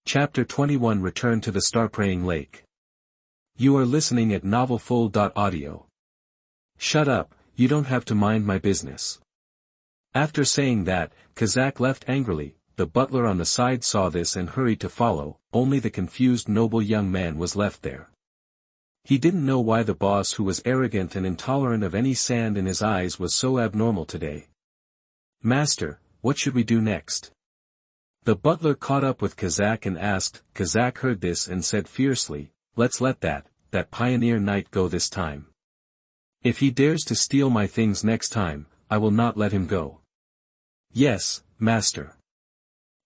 Chapter 21 Return to the Star-Praying Lake. You are listening at novelfull.audio. Shut up, you don't have to mind my business. After saying that, Kazak left angrily. The butler on the side saw this and hurried to follow. Only the confused noble young man was left there. He didn't know why the boss, who was arrogant and intolerant of any sand in his eyes, was so abnormal today. Master, what should we do next? The butler caught up with Kazak and asked. Kazak heard this and said fiercely, let's let that pioneer knight go this time. If he dares to steal my things next time, I will not let him go. Yes, master.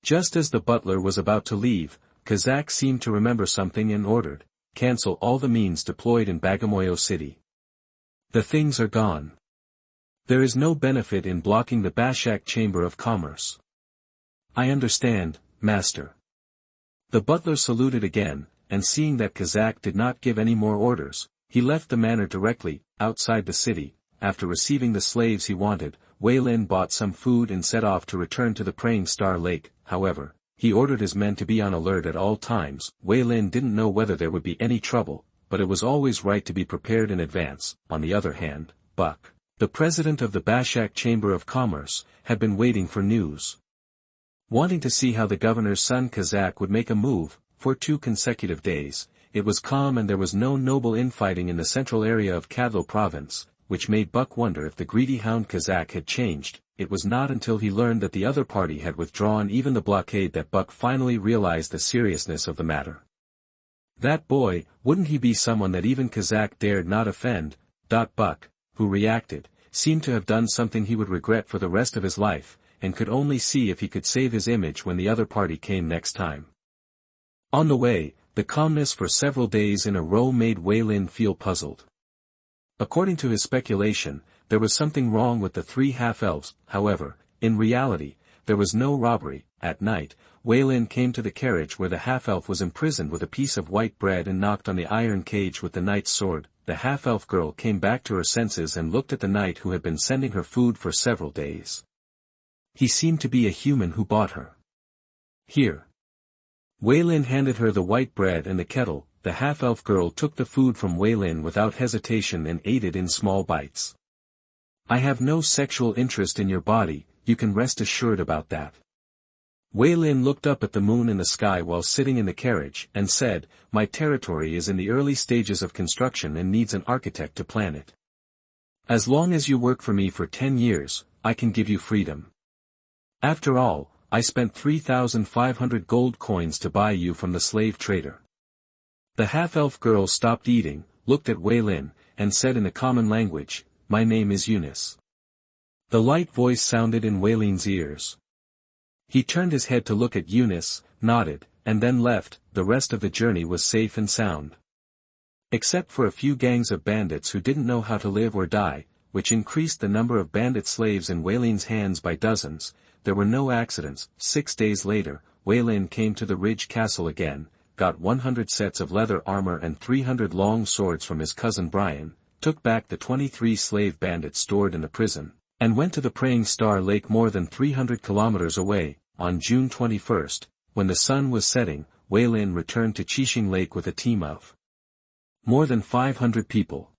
Just as the butler was about to leave, Kazak seemed to remember something and ordered, cancel all the means deployed in Bagamoyo City. The things are gone. There is no benefit in blocking the Bashak Chamber of Commerce. I understand, master. The butler saluted again, and seeing that Kazak did not give any more orders, he left the manor directly. Outside the city, after receiving the slaves he wanted, Wei Lin bought some food and set off to return to the Praying Star Lake. However, he ordered his men to be on alert at all times. Wei Lin didn't know whether there would be any trouble, but it was always right to be prepared in advance. On the other hand, Buck, the president of the Bashak Chamber of Commerce, had been waiting for news. Wanting to see how the governor's son Kazak would make a move. For 2 consecutive days, it was calm and there was no noble infighting in the central area of Kadlo province, which made Buck wonder if the greedy hound Kazak had changed. It was not until he learned that the other party had withdrawn even the blockade that Buck finally realized the seriousness of the matter. That boy, wouldn't he be someone that even Kazak dared not offend? Buck, who reacted, seemed to have done something he would regret for the rest of his life, and could only see if he could save his image when the other party came next time. On the way, the calmness for several days in a row made Wei Lin feel puzzled. According to his speculation, there was something wrong with the 3 half-elves. However, in reality, there was no robbery. At night, Wei Lin came to the carriage where the half-elf was imprisoned with a piece of white bread and knocked on the iron cage with the knight's sword. The half-elf girl came back to her senses and looked at the knight who had been sending her food for several days. He seemed to be a human who bought her. Here. Wei Lin handed her the white bread and the kettle. The half-elf girl took the food from Wei Lin without hesitation and ate it in small bites. I have no sexual interest in your body, you can rest assured about that. Wei Lin looked up at the moon in the sky while sitting in the carriage, and said, my territory is in the early stages of construction and needs an architect to plan it. As long as you work for me for 10 years, I can give you freedom. After all, I spent 3,500 gold coins to buy you from the slave trader. The half-elf girl stopped eating, looked at Wei Lin, and said in a common language, my name is Eunice. The light voice sounded in Wei Lin's ears. He turned his head to look at Eunice, nodded, and then left. The rest of the journey was safe and sound. Except for a few gangs of bandits who didn't know how to live or die, which increased the number of bandit slaves in Wei Lin's hands by dozens, there were no accidents. 6 days later, Wei Lin came to the Ridge Castle again, got 100 sets of leather armor and 300 long swords from his cousin Brian, took back the 23 slave bandits stored in the prison, and went to the Praying Star Lake more than 300 kilometers away. On June 21st, when the sun was setting, Wei Lin returned to Qixing Lake with a team of more than 500 people.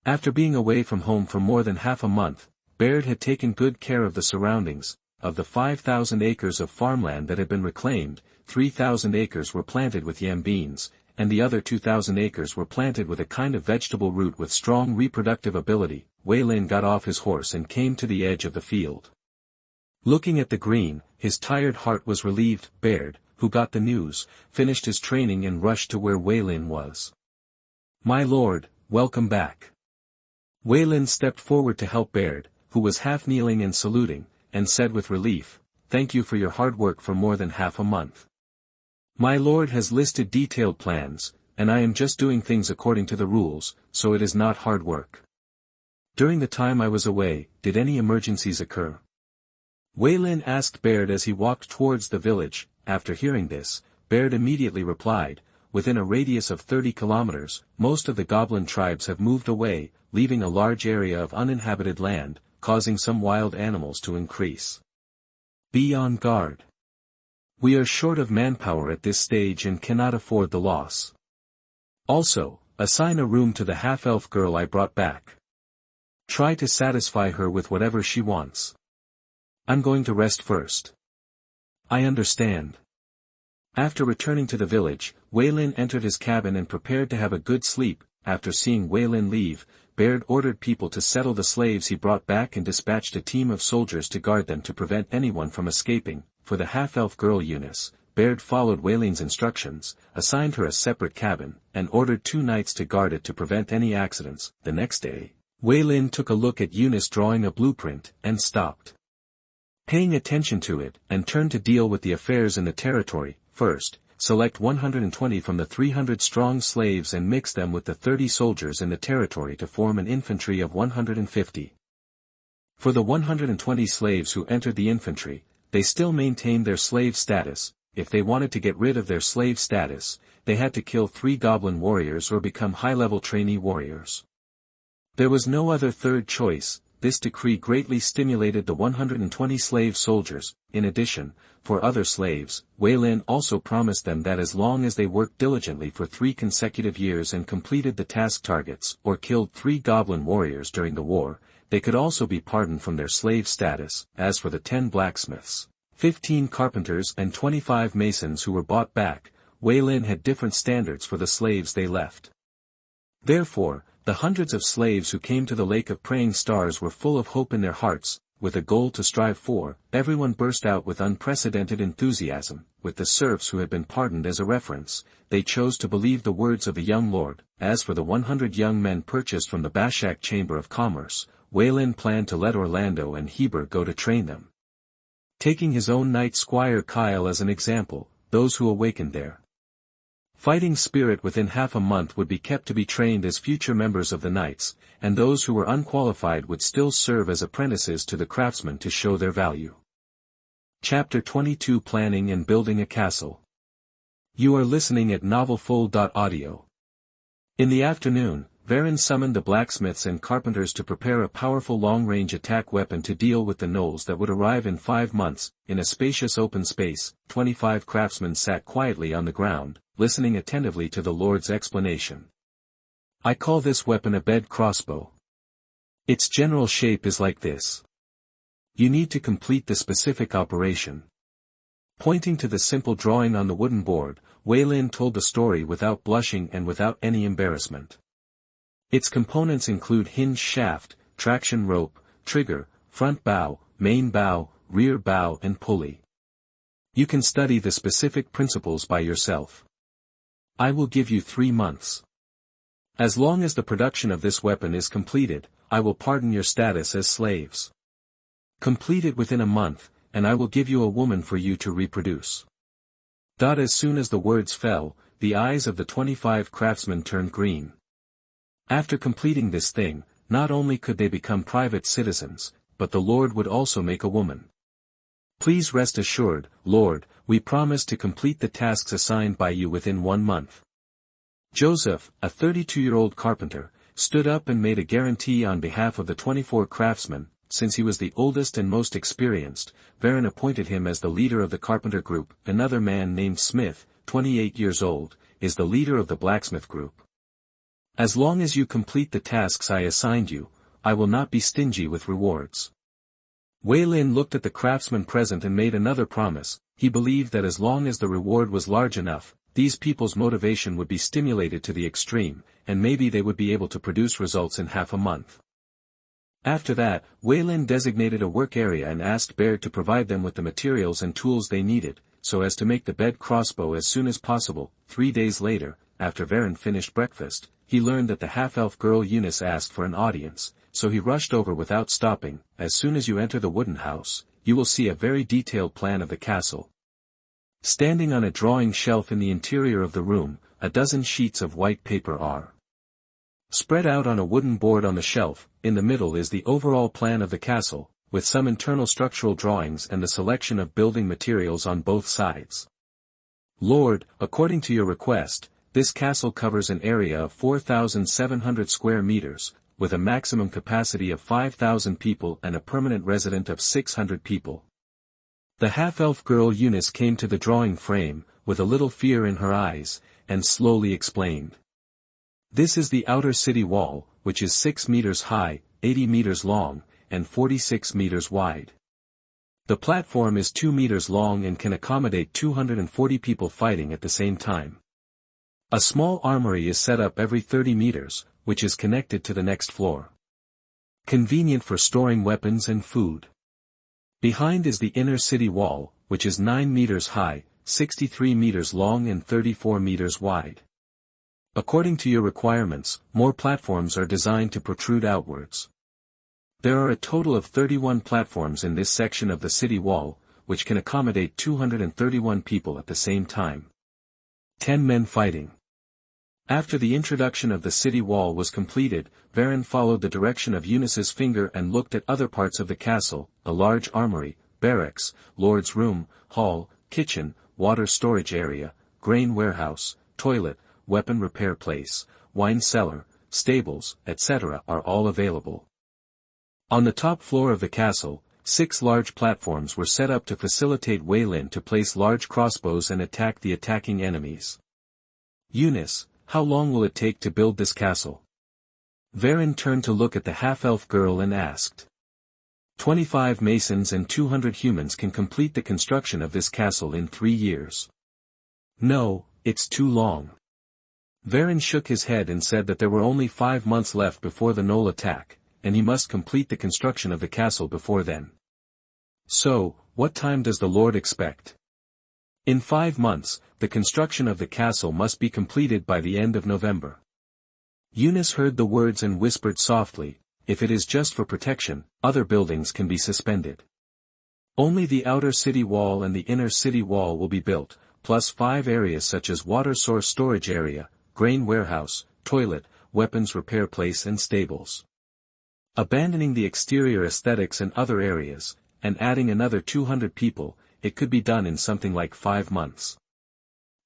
After being away from home for more than half a month, Baird had taken good care of the surroundings. Of the 5,000 acres of farmland that had been reclaimed, 3,000 acres were planted with yam beans, and the other 2,000 acres were planted with a kind of vegetable root with strong reproductive ability. Wei Lin got off his horse and came to the edge of the field. Looking at the green, his tired heart was relieved. Baird, who got the news, finished his training and rushed to where Wei Lin was. My lord, welcome back. Wei Lin stepped forward to help Baird, who was half kneeling and saluting, and said with relief, thank you for your hard work for more than half a month. My lord has listed detailed plans, and I am just doing things according to the rules, so it is not hard work. During the time I was away, did any emergencies occur? Wei Lin asked Baird as he walked towards the village. After hearing this, Baird immediately replied, within a radius of 30 kilometers, most of the goblin tribes have moved away, leaving a large area of uninhabited land, causing some wild animals to increase. Be on guard. We are short of manpower at this stage and cannot afford the loss. Also, assign a room to the half-elf girl I brought back. Try to satisfy her with whatever she wants. I'm going to rest first. I understand. After returning to the village, Wei Lin entered his cabin and prepared to have a good sleep. After seeing Wei Lin leave, Baird ordered people to settle the slaves he brought back and dispatched a team of soldiers to guard them to prevent anyone from escaping. For the half-elf girl Eunice, Baird followed Wei Lin's instructions, assigned her a separate cabin, and ordered 2 knights to guard it to prevent any accidents. The next day, Wei Lin took a look at Eunice drawing a blueprint, and stopped paying attention to it, and turned to deal with the affairs in the territory. First, select 120 from the 300-strong slaves and mix them with the 30 soldiers in the territory to form an infantry of 150. For the 120 slaves who entered the infantry, they still maintained their slave status. If they wanted to get rid of their slave status, they had to kill 3 goblin warriors or become high-level trainee warriors. There was no other third choice. This decree greatly stimulated the 120 slave soldiers. In addition, for other slaves, Wei Lin also promised them that as long as they worked diligently for 3 consecutive years and completed the task targets, or killed 3 goblin warriors during the war, they could also be pardoned from their slave status. As for the 10 blacksmiths, 15 carpenters and 25 masons who were bought back, Wei Lin had different standards for the slaves they left. Therefore, the hundreds of slaves who came to the Lake of Praying Stars were full of hope in their hearts. With a goal to strive for, everyone burst out with unprecedented enthusiasm. With the serfs who had been pardoned as a reference, they chose to believe the words of the young lord. As for the 100 young men purchased from the Bashak Chamber of Commerce, Wei Lin planned to let Orlando and Heber go to train them. Taking his own knight Squire Kyle as an example, those who awakened their fighting spirit within half a month would be kept to be trained as future members of the knights, and those who were unqualified would still serve as apprentices to the craftsmen to show their value. Chapter 22 Planning and Building a Castle. You are listening at novelfull.audio. In the afternoon, Varen summoned the blacksmiths and carpenters to prepare a powerful long-range attack weapon to deal with the gnolls that would arrive in 5 months. In a spacious open space, 25 craftsmen sat quietly on the ground, listening attentively to the Lord's explanation. I call this weapon a bed crossbow. Its general shape is like this. You need to complete the specific operation. Pointing to the simple drawing on the wooden board, Wei Lin told the story without blushing and without any embarrassment. Its components include hinge shaft, traction rope, trigger, front bow, main bow, rear bow and pulley. You can study the specific principles by yourself. I will give you 3 months. As long as the production of this weapon is completed, I will pardon your status as slaves. Complete it within a month, and I will give you a woman for you to reproduce. As soon as the words fell, the eyes of the 25 craftsmen turned green. After completing this thing, not only could they become private citizens, but the Lord would also make a woman. Please rest assured, Lord, we promise to complete the tasks assigned by you within 1 month. Joseph, a 32-year-old carpenter, stood up and made a guarantee on behalf of the 24 craftsmen. Since he was the oldest and most experienced, Varen appointed him as the leader of the carpenter group. Another man named Smith, 28 years old, is the leader of the blacksmith group. As long as you complete the tasks I assigned you, I will not be stingy with rewards. Wei Lin looked at the craftsmen present and made another promise. He believed that as long as the reward was large enough, these people's motivation would be stimulated to the extreme, and maybe they would be able to produce results in half a month. After that, Wei Lin designated a work area and asked Baird to provide them with the materials and tools they needed, so as to make the bed crossbow as soon as possible. 3 days later, after Varen finished breakfast, he learned that the half-elf girl Eunice asked for an audience, so he rushed over without stopping. As soon as you enter the wooden house, you will see a very detailed plan of the castle. Standing on a drawing shelf in the interior of the room, a dozen sheets of white paper are spread out on a wooden board on the shelf. In the middle is the overall plan of the castle, with some internal structural drawings and the selection of building materials on both sides. Lord, according to your request, this castle covers an area of 4,700 square meters, with a maximum capacity of 5,000 people and a permanent resident of 600 people. The half-elf girl Eunice came to the drawing frame, with a little fear in her eyes, and slowly explained. This is the outer city wall, which is 6 meters high, 80 meters long, and 46 meters wide. The platform is 2 meters long and can accommodate 240 people fighting at the same time. A small armory is set up every 30 meters, which is connected to the next floor. Convenient for storing weapons and food. Behind is the inner city wall, which is 9 meters high, 63 meters long and 34 meters wide. According to your requirements, more platforms are designed to protrude outwards. There are a total of 31 platforms in this section of the city wall, which can accommodate 231 people at the same time. 10 men fighting. After the introduction of the city wall was completed, Varen followed the direction of Eunice's finger and looked at other parts of the castle, a large armory, barracks, lord's room, hall, kitchen, water storage area, grain warehouse, toilet, weapon repair place, wine cellar, stables, etc. are all available. On the top floor of the castle, 6 large platforms were set up to facilitate Weylin to place large crossbows and attack the attacking enemies. Eunice, how long will it take to build this castle? Varen turned to look at the half-elf girl and asked. 25 masons and 200 humans can complete the construction of this castle in 3 years. No, it's too long. Varen shook his head and said that there were only 5 months left before the Gnoll attack, and he must complete the construction of the castle before then. So, what time does the Lord expect? In 5 months, the construction of the castle must be completed by the end of November. Eunice heard the words and whispered softly, if it is just for protection, other buildings can be suspended. Only the outer city wall and the inner city wall will be built, plus 5 areas such as water source storage area, grain warehouse, toilet, weapons repair place and stables. Abandoning the exterior aesthetics and other areas, and adding another 200 people, it could be done in something like 5 months.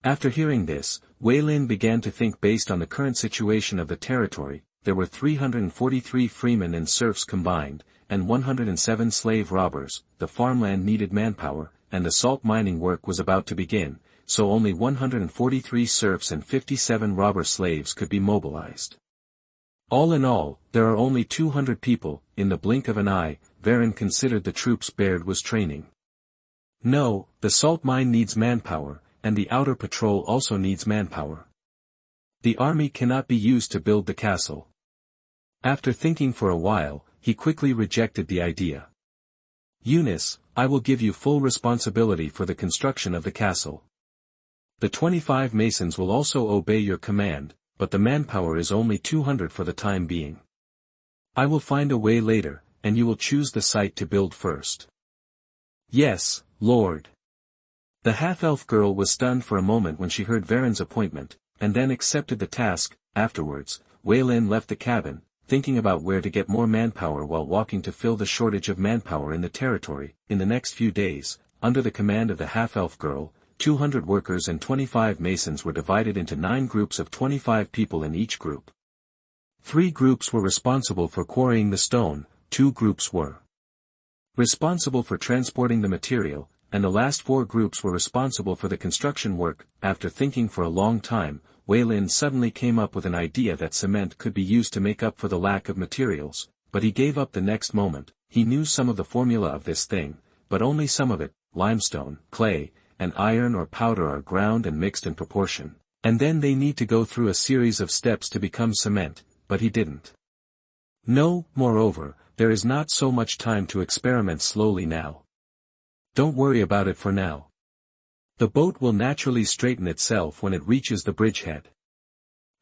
After hearing this, Weylin began to think based on the current situation of the territory, there were 343 freemen and serfs combined, and 107 slave robbers, the farmland needed manpower, and the salt mining work was about to begin, so only 143 serfs and 57 robber slaves could be mobilized. All in all, there are only 200 people. In the blink of an eye, Varen considered the troops Baird was training. No, the salt mine needs manpower, and the outer patrol also needs manpower. The army cannot be used to build the castle. After thinking for a while, he quickly rejected the idea. Eunice, I will give you full responsibility for the construction of the castle. The 25 masons will also obey your command, but the manpower is only 200 for the time being. I will find a way later, and you will choose the site to build first. Yes, Lord. The half-elf girl was stunned for a moment when she heard Varen's appointment, and then accepted the task. Afterwards, Weylin left the cabin, thinking about where to get more manpower while walking to fill the shortage of manpower in the territory. In the next few days, under the command of the half-elf girl, 200 workers and 25 masons were divided into 9 groups of 25 people in each group. 3 groups were responsible for quarrying the stone, 2 groups were responsible for transporting the material, and the last 4 groups were responsible for the construction work. After thinking for a long time, Weylin suddenly came up with an idea that cement could be used to make up for the lack of materials, but he gave up the next moment. He knew some of the formula of this thing, but only some of it. Limestone, clay, and iron or powder are ground and mixed in proportion, and then they need to go through a series of steps to become cement, but he didn't. No, moreover, there is not so much time to experiment slowly now. Don't worry about it for now. The boat will naturally straighten itself when it reaches the bridgehead.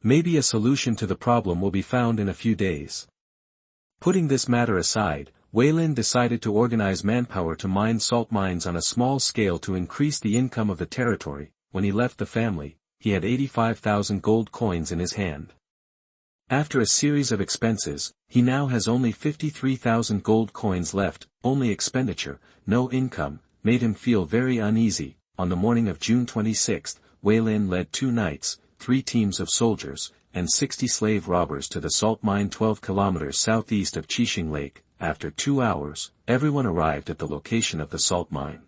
Maybe a solution to the problem will be found in a few days. Putting this matter aside, Weylin decided to organize manpower to mine salt mines on a small scale to increase the income of the territory. When he left the family, he had 85,000 gold coins in his hand. After a series of expenses, he now has only 53,000 gold coins left. Only expenditure, no income, made him feel very uneasy. On the morning of June 26, Weylin led 2 knights, 3 teams of soldiers, and 60 slave robbers to the salt mine 12 kilometers southeast of Qixing Lake. After 2 hours, everyone arrived at the location of the salt mine.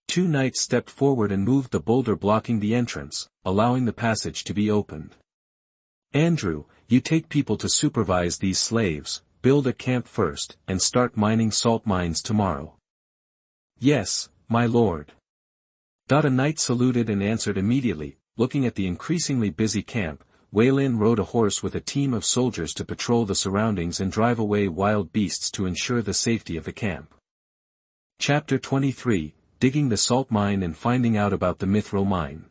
Two knights stepped forward and moved the boulder blocking the entrance, allowing the passage to be opened. Andrew, you take people to supervise these slaves, build a camp first, and start mining salt mines tomorrow. Yes, my lord. A knight saluted and answered immediately. Looking at the increasingly busy camp, Waylin rode a horse with a team of soldiers to patrol the surroundings and drive away wild beasts to ensure the safety of the camp. Chapter 23, Digging the Salt Mine and Finding Out About the Mithril Mine.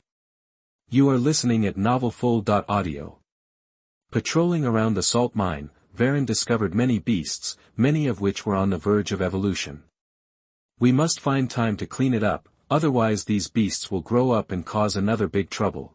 You are listening at novelfull.audio. Patrolling around the salt mine, Varen discovered many beasts, many of which were on the verge of evolution. We must find time to clean it up, otherwise these beasts will grow up and cause another big trouble.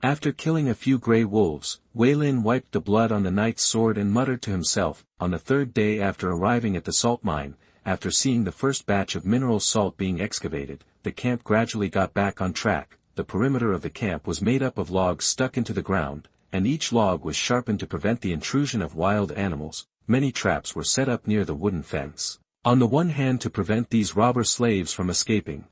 After killing a few grey wolves, Waylin wiped the blood on the knight's sword and muttered to himself. On the third day after arriving at the salt mine, after seeing the first batch of mineral salt being excavated, the camp gradually got back on track. The perimeter of the camp was made up of logs stuck into the ground, and each log was sharpened to prevent the intrusion of wild animals. Many traps were set up near the wooden fence, on the one hand to prevent these robber slaves from escaping,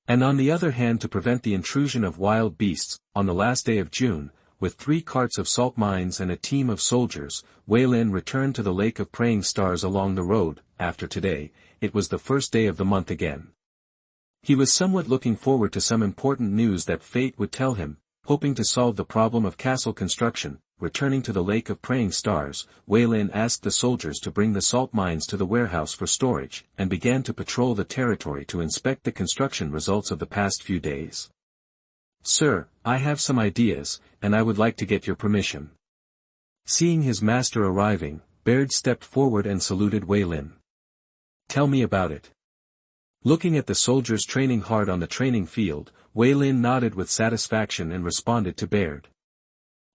and on the other hand to prevent the intrusion of wild beasts. On the last day of June, with 3 carts of salt mines and a team of soldiers, Waylin returned to the Lake of Praying Stars along the road. After today, it was the first day of the month again. He was somewhat looking forward to some important news that fate would tell him. Hoping to solve the problem of castle construction, returning to the Lake of Praying Stars, Waylin asked the soldiers to bring the salt mines to the warehouse for storage, and began to patrol the territory to inspect the construction results of the past few days. Sir, I have some ideas, and I would like to get your permission. Seeing his master arriving, Baird stepped forward and saluted Waylin. Tell me about it. Looking at the soldiers training hard on the training field, Waylin nodded with satisfaction and responded to Baird.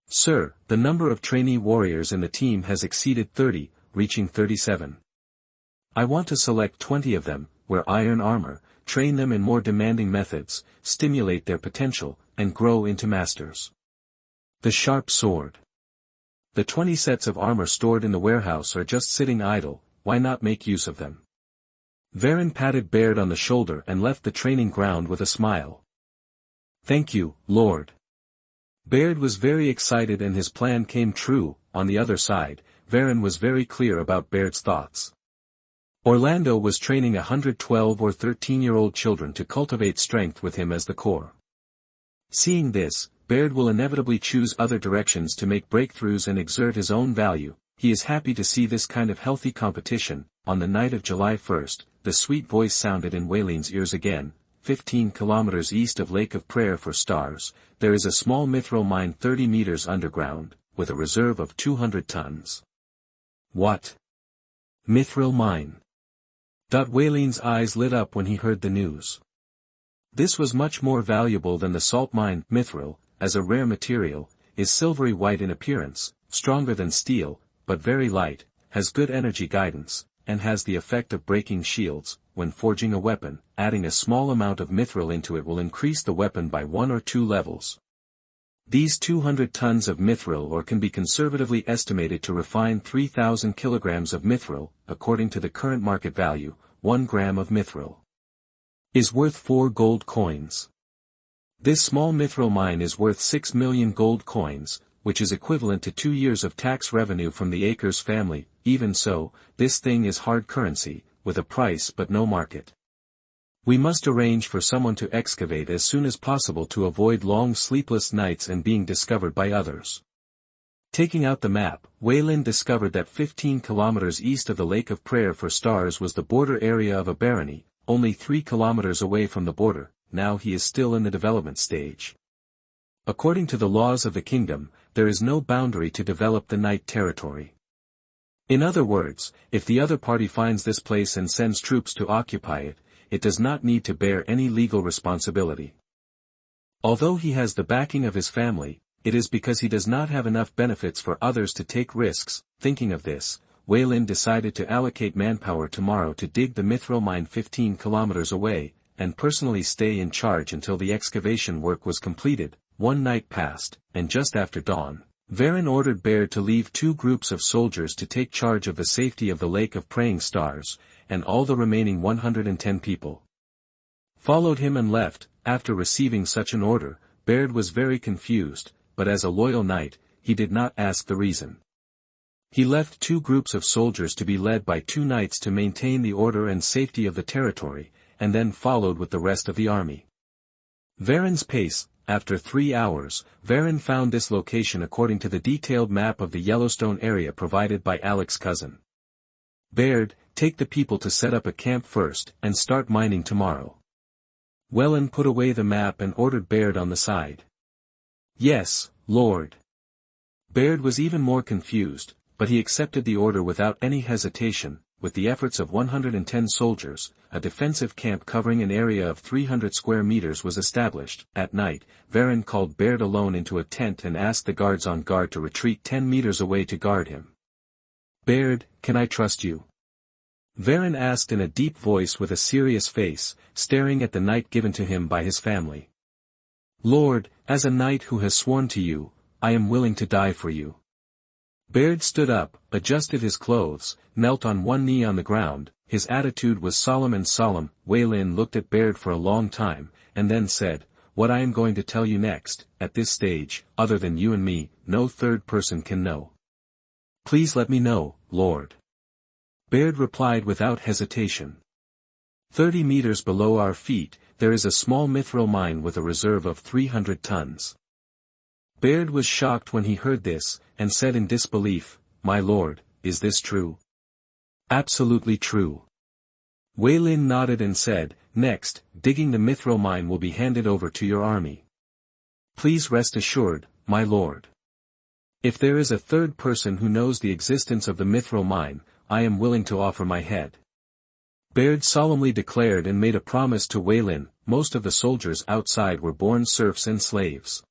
Sir, the number of trainee warriors in the team has exceeded 30, reaching 37. I want to select 20 of them, wear iron armor, train them in more demanding methods, stimulate their potential, and grow into masters. The sharp sword. The 20 sets of armor stored in the warehouse are just sitting idle, why not make use of them? Varen patted Baird on the shoulder and left the training ground with a smile. Thank you, Lord. Baird was very excited and his plan came true. On the other side, Varen was very clear about Baird's thoughts. Orlando was training 112 or 13-year-old children to cultivate strength with him as the core. Seeing this, Baird will inevitably choose other directions to make breakthroughs and exert his own value. He is happy to see this kind of healthy competition. On the night of July 1st, the sweet voice sounded in Waylin's ears again. 15 kilometers east of Lake of Prayer for Stars, there is a small mithril mine 30 meters underground, with a reserve of 200 tons. What? Mithril mine. Waylin's eyes lit up when he heard the news. This was much more valuable than the salt mine. Mithril, as a rare material, is silvery white in appearance, stronger than steel, but very light, has good energy guidance, and has the effect of breaking shields. When forging a weapon, adding a small amount of mithril into it will increase the weapon by 1 or 2 levels. These 200 tons of mithril ore can be conservatively estimated to refine 3,000 kilograms of mithril. According to the current market value, 1 gram of mithril is worth 4 gold coins. This small mithril mine is worth 6 million gold coins, which is equivalent to 2 years of tax revenue from the Akers family. Even so, this thing is hard currency, with a price but no market. We must arrange for someone to excavate as soon as possible to avoid long sleepless nights and being discovered by others. Taking out the map, Waylin discovered that 15 kilometers east of the Lake of Prayer for Stars was the border area of a barony, only 3 kilometers away from the border. Now he is still in the development stage. According to the laws of the kingdom, there is no boundary to develop the Knight territory. In other words, if the other party finds this place and sends troops to occupy it, it does not need to bear any legal responsibility. Although he has the backing of his family, it is because he does not have enough benefits for others to take risks. Thinking of this, Waylin decided to allocate manpower tomorrow to dig the mithril mine 15 kilometers away, and personally stay in charge until the excavation work was completed. One night passed, and just after dawn, Varen ordered Baird to leave 2 groups of soldiers to take charge of the safety of the Lake of Praying Stars, and all the remaining 110 people. followed him and left. After receiving such an order, Baird was very confused, but as a loyal knight, he did not ask the reason. He left 2 groups of soldiers to be led by 2 knights to maintain the order and safety of the territory, and then followed with the rest of the army. Varen's pace. After 3 hours, Varen found this location according to the detailed map of the Yellowstone area provided by Alec's cousin. Baird, take the people to set up a camp first, and start mining tomorrow. Whelan put away the map and ordered Baird on the side. Yes, Lord. Baird was even more confused, but he accepted the order without any hesitation. With the efforts of 110 soldiers, a defensive camp covering an area of 300 square meters was established. At night, Varen called Baird alone into a tent and asked the guards on guard to retreat 10 meters away to guard him. Baird, can I trust you? Varen asked in a deep voice with a serious face, staring at the knight given to him by his family. Lord, as a knight who has sworn to you, I am willing to die for you. Baird stood up, adjusted his clothes, knelt on one knee on the ground. His attitude was solemn and solemn. Whelan looked at Baird for a long time, and then said, What I am going to tell you next, at this stage, other than you and me, no third person can know. Please let me know, Lord. Baird replied without hesitation. 30 meters below our feet, there is a small mithril mine with a reserve of 300 tons. Baird was shocked when he heard this, and said in disbelief, My lord, is this true? Absolutely true. Whelan nodded and said, Next, digging the mithril mine will be handed over to your army. Please rest assured, my lord. If there is a third person who knows the existence of the mithril mine, I am willing to offer my head. Baird solemnly declared and made a promise to Whelan. Most of the soldiers outside were born serfs and slaves.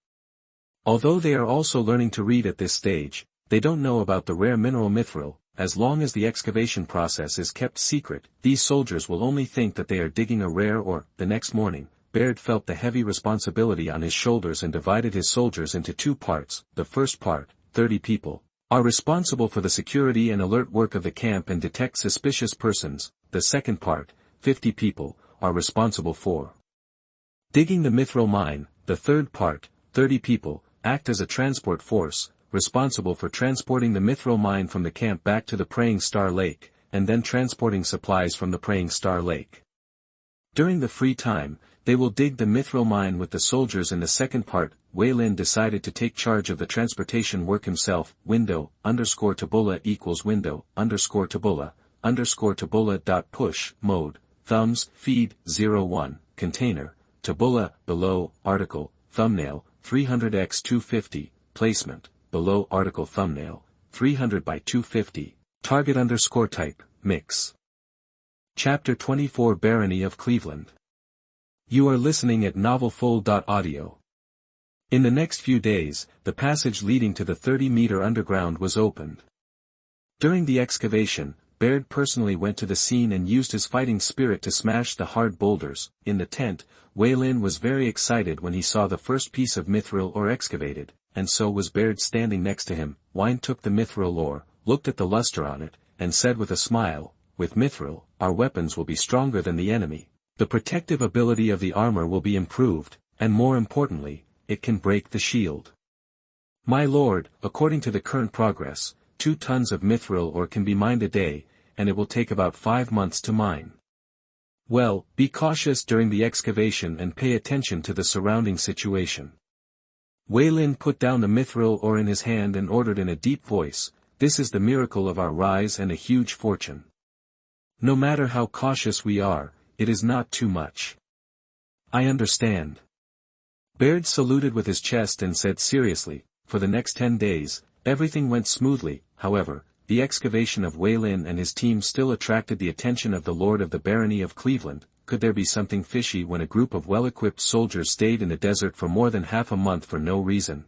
Although they are also learning to read at this stage, they don't know about the rare mineral mithril. As long as the excavation process is kept secret, these soldiers will only think that they are digging a rare ore. The next morning, Baird felt the heavy responsibility on his shoulders and divided his soldiers into 2 parts. The first part, 30 people, are responsible for the security and alert work of the camp and detect suspicious persons. The second part, 50 people, are responsible for digging the mithril mine. The third part, 30 people, act as a transport force, responsible for transporting the mithril mine from the camp back to the Praying Star Lake, and then transporting supplies from the Praying Star Lake. During the free time, they will dig the mithril mine with the soldiers in the second part. Whelan decided to take charge of the transportation work himself. Window_Tabula equals window_Tabula_Tabula.push, mode, thumbs, feed, 01, container, tabula, below, article, thumbnail, 300x250, placement, below article thumbnail, 300 by 250, target_type, mix. Chapter 24 Barony of Cleveland. You are listening at novelfull.audio. In the next few days, the passage leading to the 30-meter underground was opened. During the excavation, Baird personally went to the scene and used his fighting spirit to smash the hard boulders. In the tent, Whelan was very excited when he saw the first piece of mithril ore excavated, and so was Baird standing next to him. Wine took the mithril ore, looked at the luster on it, and said with a smile, With mithril, our weapons will be stronger than the enemy. The protective ability of the armor will be improved, and more importantly, it can break the shield. My lord, according to the current progress, 2 tons of mithril ore can be mined a day, and it will take about 5 months to mine. Well, be cautious during the excavation and pay attention to the surrounding situation. Whelan put down the mithril ore in his hand and ordered in a deep voice, This is the miracle of our rise and a huge fortune. No matter how cautious we are, it is not too much. I understand. Baird saluted with his chest and said seriously, For the next 10 days, everything went smoothly. However, the excavation of Whelan and his team still attracted the attention of the Lord of the Barony of Cleveland. Could there be something fishy when a group of well-equipped soldiers stayed in the desert for more than half a month for no reason?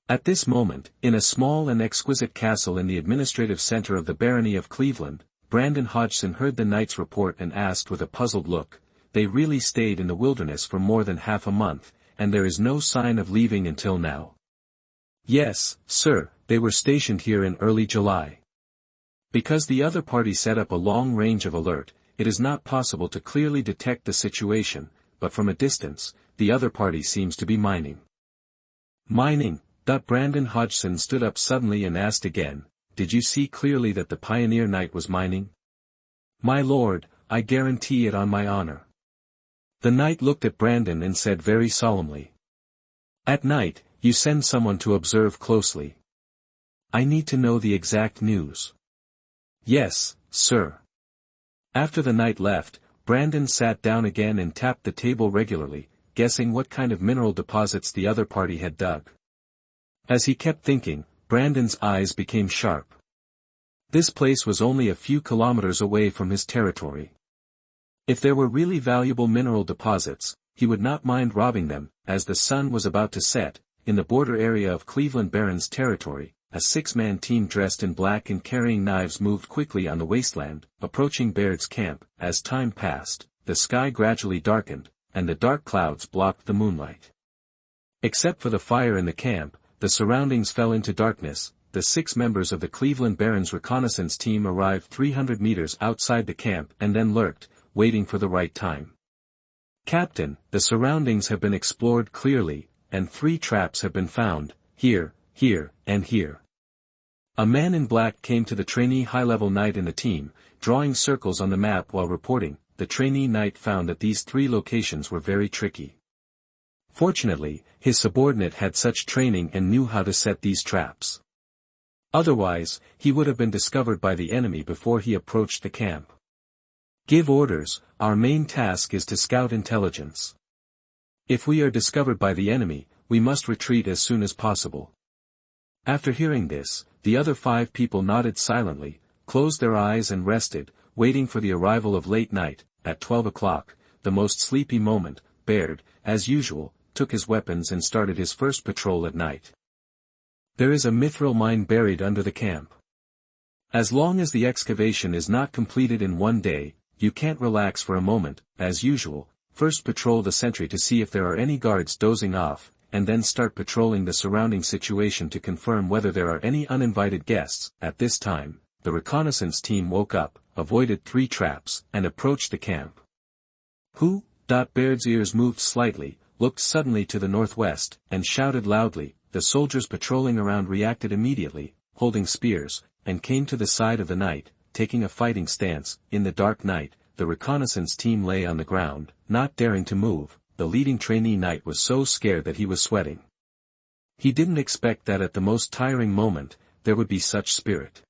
At this moment, in a small and exquisite castle in the administrative center of the Barony of Cleveland, Brandon Hodgson heard the knight's report and asked with a puzzled look, They really stayed in the wilderness for more than half a month, and there is no sign of leaving until now. Yes, sir, they were stationed here in early July. Because the other party set up a long range of alert, it is not possible to clearly detect the situation, but from a distance, the other party seems to be mining. Mining. Brandon Hodgson stood up suddenly and asked again, "Did you see clearly that the pioneer knight was mining?" "My lord, I guarantee it on my honor." The knight looked at Brandon and said very solemnly, "At night, you send someone to observe closely. I need to know the exact news." "Yes, sir." After the knight left, Brandon sat down again and tapped the table regularly, guessing what kind of mineral deposits the other party had dug. As he kept thinking, Brandon's eyes became sharp. This place was only a few kilometers away from his territory. If there were really valuable mineral deposits, he would not mind robbing them. As the sun was about to set, in the border area of Cleveland Baron's territory, a 6-man team dressed in black and carrying knives moved quickly on the wasteland, approaching Baird's camp. As time passed, the sky gradually darkened, and the dark clouds blocked the moonlight. Except for the fire in the camp, the surroundings fell into darkness. The 6 members of the Cleveland Barons reconnaissance team arrived 300 meters outside the camp and then lurked, waiting for the right time. "Captain, the surroundings have been explored clearly, and 3 traps have been found, here, here, and here." A man in black came to the trainee high-level knight in the team, drawing circles on the map while reporting. The trainee knight found that these 3 locations were very tricky. Fortunately, his subordinate had such training and knew how to set these traps. Otherwise, he would have been discovered by the enemy before he approached the camp. "Give orders. Our main task is to scout intelligence. If we are discovered by the enemy, we must retreat as soon as possible." After hearing this, the other 5 people nodded silently, closed their eyes and rested, waiting for the arrival of late night. At 12 o'clock, the most sleepy moment, Baird, as usual, took his weapons and started his first patrol at night. There is a mithril mine buried under the camp. As long as the excavation is not completed in one day, you can't relax for a moment. As usual, first patrol the sentry to see if there are any guards dozing off, and then start patrolling the surrounding situation to confirm whether there are any uninvited guests. At this time, the reconnaissance team woke up, avoided 3 traps, and approached the camp. "Who?" Baird's ears moved slightly, looked suddenly to the northwest, and shouted loudly. The soldiers patrolling around reacted immediately, holding spears, and came to the side of the knight, taking a fighting stance. In the dark night, the reconnaissance team lay on the ground, not daring to move. The leading trainee knight was so scared that he was sweating. He didn't expect that at the most tiring moment, there would be such spirit.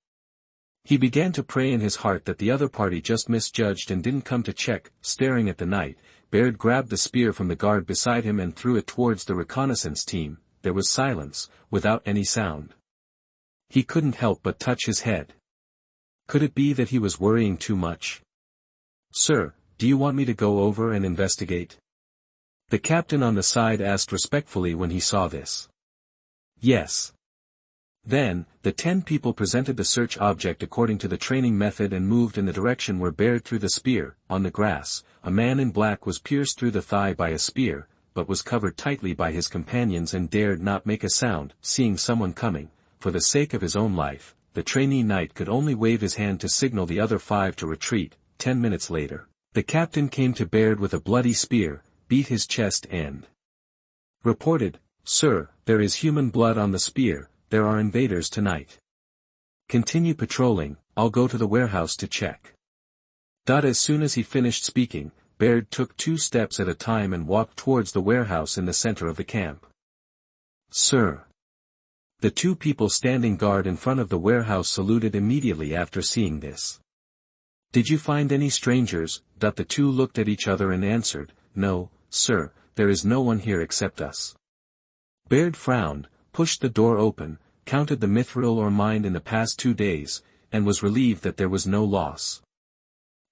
He began to pray in his heart that the other party just misjudged and didn't come to check. Staring at the knight, Baird grabbed the spear from the guard beside him and threw it towards the reconnaissance team. There was silence, without any sound. He couldn't help but touch his head. Could it be that he was worrying too much? "Sir, do you want me to go over and investigate?" the captain on the side asked respectfully when he saw this. "Yes." Then, the 10 people presented the search object according to the training method and moved in the direction where Baird threw the spear. On the grass, a man in black was pierced through the thigh by a spear, but was covered tightly by his companions and dared not make a sound. Seeing someone coming, for the sake of his own life, the trainee knight could only wave his hand to signal the other 5 to retreat. 10 minutes later, the captain came to Baird with a bloody spear, beat his chest and reported, "Sir, there is human blood on the spear. There are invaders tonight. Continue patrolling, I'll go to the warehouse to check." As soon as he finished speaking, Baird took 2 steps at a time and walked towards the warehouse in the center of the camp. "Sir." The 2 people standing guard in front of the warehouse saluted immediately after seeing this. "Did you find any strangers?" The 2 looked at each other and answered, "No, sir, there is no one here except us." Baird frowned, pushed the door open, counted the mithril ore mined in the past 2 days, and was relieved that there was no loss.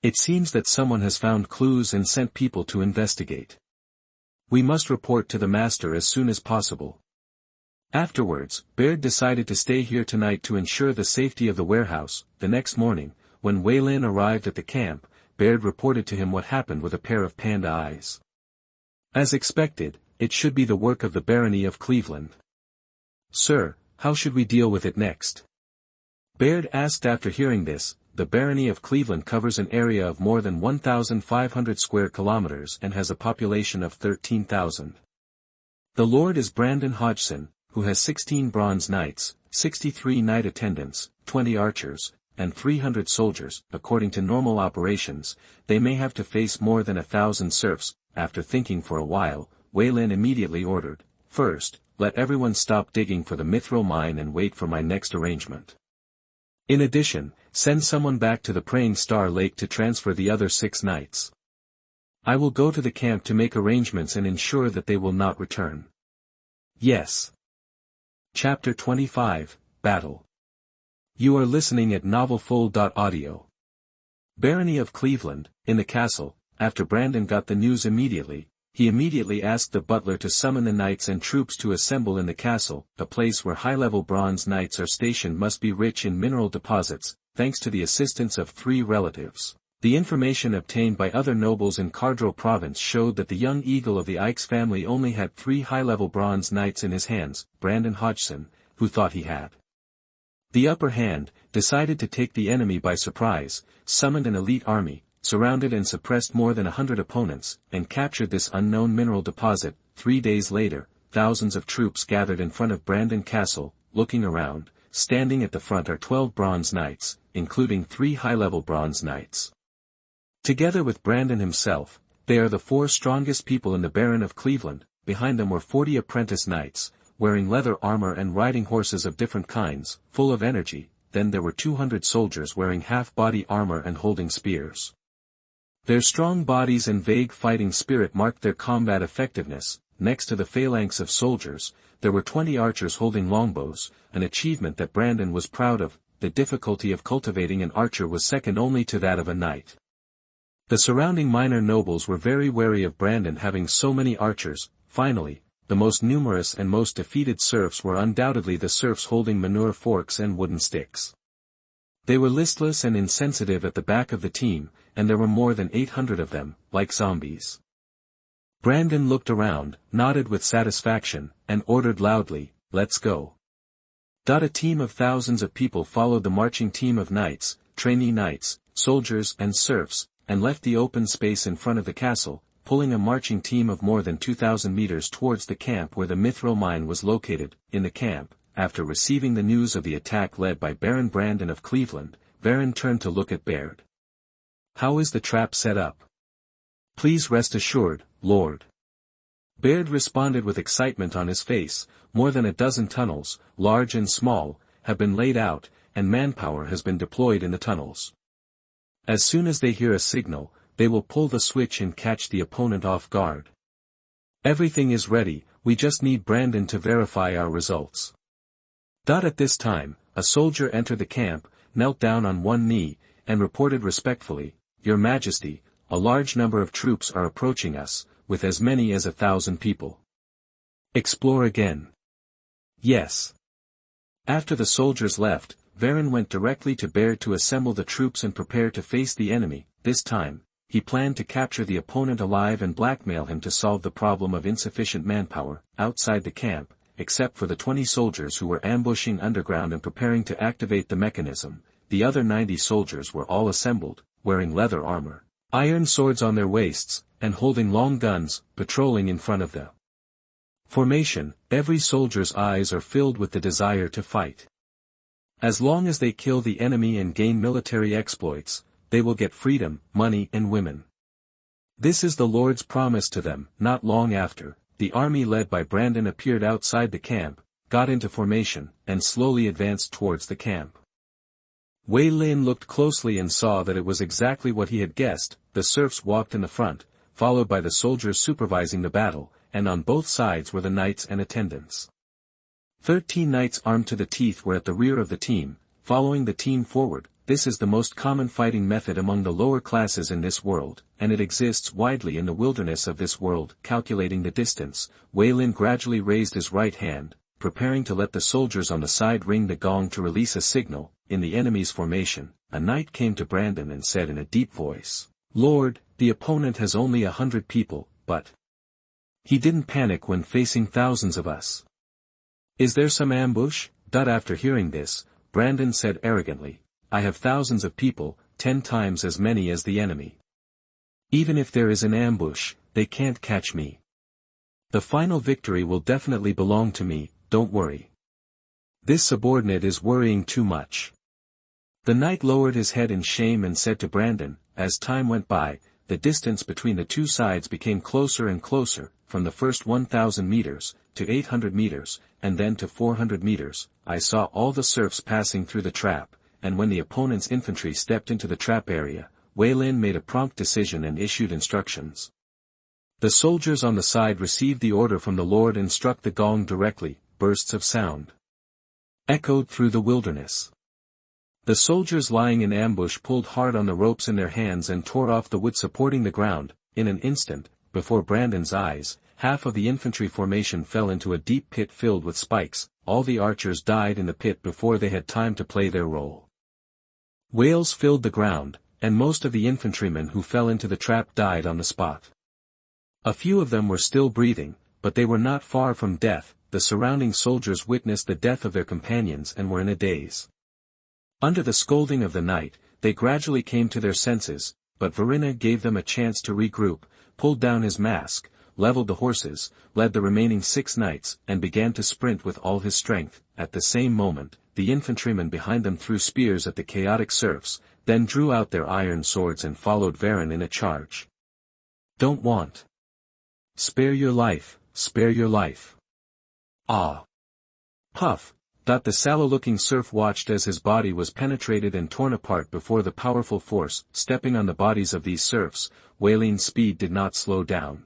"It seems that someone has found clues and sent people to investigate. We must report to the master as soon as possible." Afterwards, Baird decided to stay here tonight to ensure the safety of the warehouse. The next morning, when Wei Lin arrived at the camp, Baird reported to him what happened with a pair of panda eyes. As expected, it should be the work of the Barony of Cleveland. "Sir, how should we deal with it next?" Baird asked after hearing this. the Barony of Cleveland covers an area of more than 1,500 square kilometers and has a population of 13,000. The Lord is Brandon Hodgson, who has 16 bronze knights, 63 knight attendants, 20 archers, and 300 soldiers. According to normal operations, they may have to face more than 1,000 serfs. After thinking for a while, Waylin immediately ordered, "First, let everyone stop digging for the mithril mine and wait for my next arrangement. In addition, send someone back to the Praying Star Lake to transfer the other 6 knights. I will go to the camp to make arrangements and ensure that they will not return." Yes. Chapter 25, Battle. You are listening at novelfull.audio. Barony of Cleveland, in the castle. After Brandon got the news he immediately asked the butler to summon the knights and troops to assemble in the castle. A place where high-level bronze knights are stationed must be rich in mineral deposits, thanks to the assistance of 3 relatives. The information obtained by other nobles in Cardro province showed that the young eagle of the Ikes family only had 3 high-level bronze knights in his hands. Brandon Hodgson, who thought he had the upper hand, decided to take the enemy by surprise, summoned an elite army, surrounded and suppressed more than 100 opponents, and captured this unknown mineral deposit. 3 days later, thousands of troops gathered in front of Brandon Castle. Looking around, standing at the front are 12 bronze knights, including 3 high-level bronze knights. Together with Brandon himself, they are the 4 strongest people in the Baron of Cleveland. Behind them were 40 apprentice knights, wearing leather armor and riding horses of different kinds, full of energy. Then there were 200 soldiers wearing half-body armor and holding spears. Their strong bodies and vague fighting spirit marked their combat effectiveness. Next to the phalanx of soldiers, there were 20 archers holding longbows, an achievement that Brandon was proud of. The difficulty of cultivating an archer was second only to that of a knight. The surrounding minor nobles were very wary of Brandon having so many archers. Finally, the most numerous and most defeated serfs were undoubtedly the serfs holding manure forks and wooden sticks. They were listless and insensitive at the back of the team, and there were more than 800 of them, like zombies. Brandon looked around, nodded with satisfaction, and ordered loudly, "Let's go." A team of thousands of people followed the marching team of knights, trainee knights, soldiers and serfs, and left the open space in front of the castle, pulling a marching team of more than 2,000 meters towards the camp where the mithril mine was located. In the camp, after receiving the news of the attack led by Baron Brandon of Cleveland, Baron turned to look at Baird. "How is the trap set up?" "Please rest assured, Lord." Baird responded with excitement on his face. More than a dozen tunnels, large and small, have been laid out, and manpower has been deployed in the tunnels. As soon as they hear a signal, they will pull the switch and catch the opponent off guard. Everything is ready, we just need Brandon to verify our results. At this time, a soldier entered the camp, knelt down on one knee, and reported respectfully, "Your Majesty, a large number of troops are approaching us, with as many as 1,000 people." "Explore again." "Yes." After the soldiers left, Varen went directly to Baird to assemble the troops and prepare to face the enemy. This time, he planned to capture the opponent alive and blackmail him to solve the problem of insufficient manpower. Outside the camp, except for the 20 soldiers who were ambushing underground and preparing to activate the mechanism, the other 90 soldiers were all assembled, wearing leather armor, iron swords on their waists, and holding long guns, patrolling in front of the formation. Every soldier's eyes are filled with the desire to fight. As long as they kill the enemy and gain military exploits, they will get freedom, money and women. This is the Lord's promise to them. Not long after, the army led by Brandon appeared outside the camp, got into formation, and slowly advanced towards the camp. Wei Lin looked closely and saw that it was exactly what he had guessed. The serfs walked in the front, followed by the soldiers supervising the battle, and on both sides were the knights and attendants. 13 knights armed to the teeth were at the rear of the team, following the team forward. This is the most common fighting method among the lower classes in this world, and it exists widely in the wilderness of this world. Calculating the distance, Wei Lin gradually raised his right hand, preparing to let the soldiers on the side ring the gong to release a signal. In the enemy's formation, a knight came to Brandon and said in a deep voice, "Lord, the opponent has only 100 people, but..." He didn't panic when facing thousands of us. "Is there some ambush?" After hearing this, Brandon said arrogantly, I have thousands of people, 10 times as many as the enemy. Even if there is an ambush, they can't catch me. The final victory will definitely belong to me, don't worry. This subordinate is worrying too much. The knight lowered his head in shame and said to Brandon, as time went by, the distance between the two sides became closer and closer, from the first 1,000 meters, to 800 meters, and then to 400 meters, I saw all the serfs passing through the trap, and when the opponent's infantry stepped into the trap area, Wei Lin made a prompt decision and issued instructions. The soldiers on the side received the order from the Lord and struck the gong directly, bursts of sound echoed through the wilderness. The soldiers lying in ambush pulled hard on the ropes in their hands and tore off the wood supporting the ground. In an instant, before Brandon's eyes, half of the infantry formation fell into a deep pit filled with spikes. All the archers died in the pit before they had time to play their role. Wails filled the ground, and most of the infantrymen who fell into the trap died on the spot. A few of them were still breathing, but they were not far from death. The surrounding soldiers witnessed the death of their companions and were in a daze. Under the scolding of the knight, they gradually came to their senses, but Verina gave them a chance to regroup, pulled down his mask, leveled the horses, led the remaining 6 knights, and began to sprint with all his strength. At the same moment, the infantrymen behind them threw spears at the chaotic serfs, then drew out their iron swords and followed Varon in a charge. Don't want. Spare your life, spare your life. Ah. Puff. The sallow-looking serf watched as his body was penetrated and torn apart before the powerful force. Stepping on the bodies of these serfs, Wei Lin's speed did not slow down.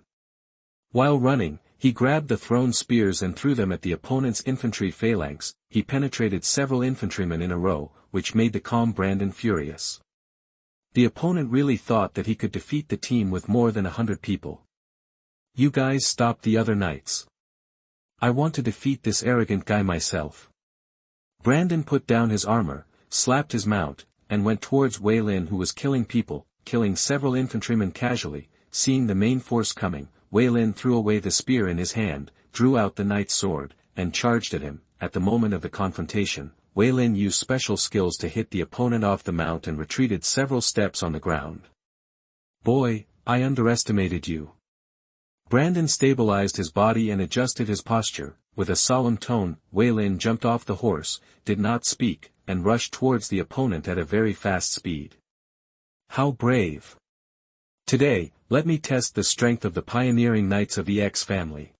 While running, he grabbed the thrown spears and threw them at the opponent's infantry phalanx. He penetrated several infantrymen in a row, which made the calm Brandon furious. The opponent really thought that he could defeat the team with more than 100 people. You guys stopped the other knights. I want to defeat this arrogant guy myself. Brandon put down his armor, slapped his mount, and went towards Wei Lin, who was killing people, killing several infantrymen casually. Seeing the main force coming, Wei Lin threw away the spear in his hand, drew out the knight's sword, and charged at him. At the moment of the confrontation, Wei Lin used special skills to hit the opponent off the mount and retreated several steps on the ground. Boy, I underestimated you. Brandon stabilized his body and adjusted his posture. With a solemn tone, Wei Lin jumped off the horse, did not speak, and rushed towards the opponent at a very fast speed. How brave! Today, let me test the strength of the pioneering knights of the X family.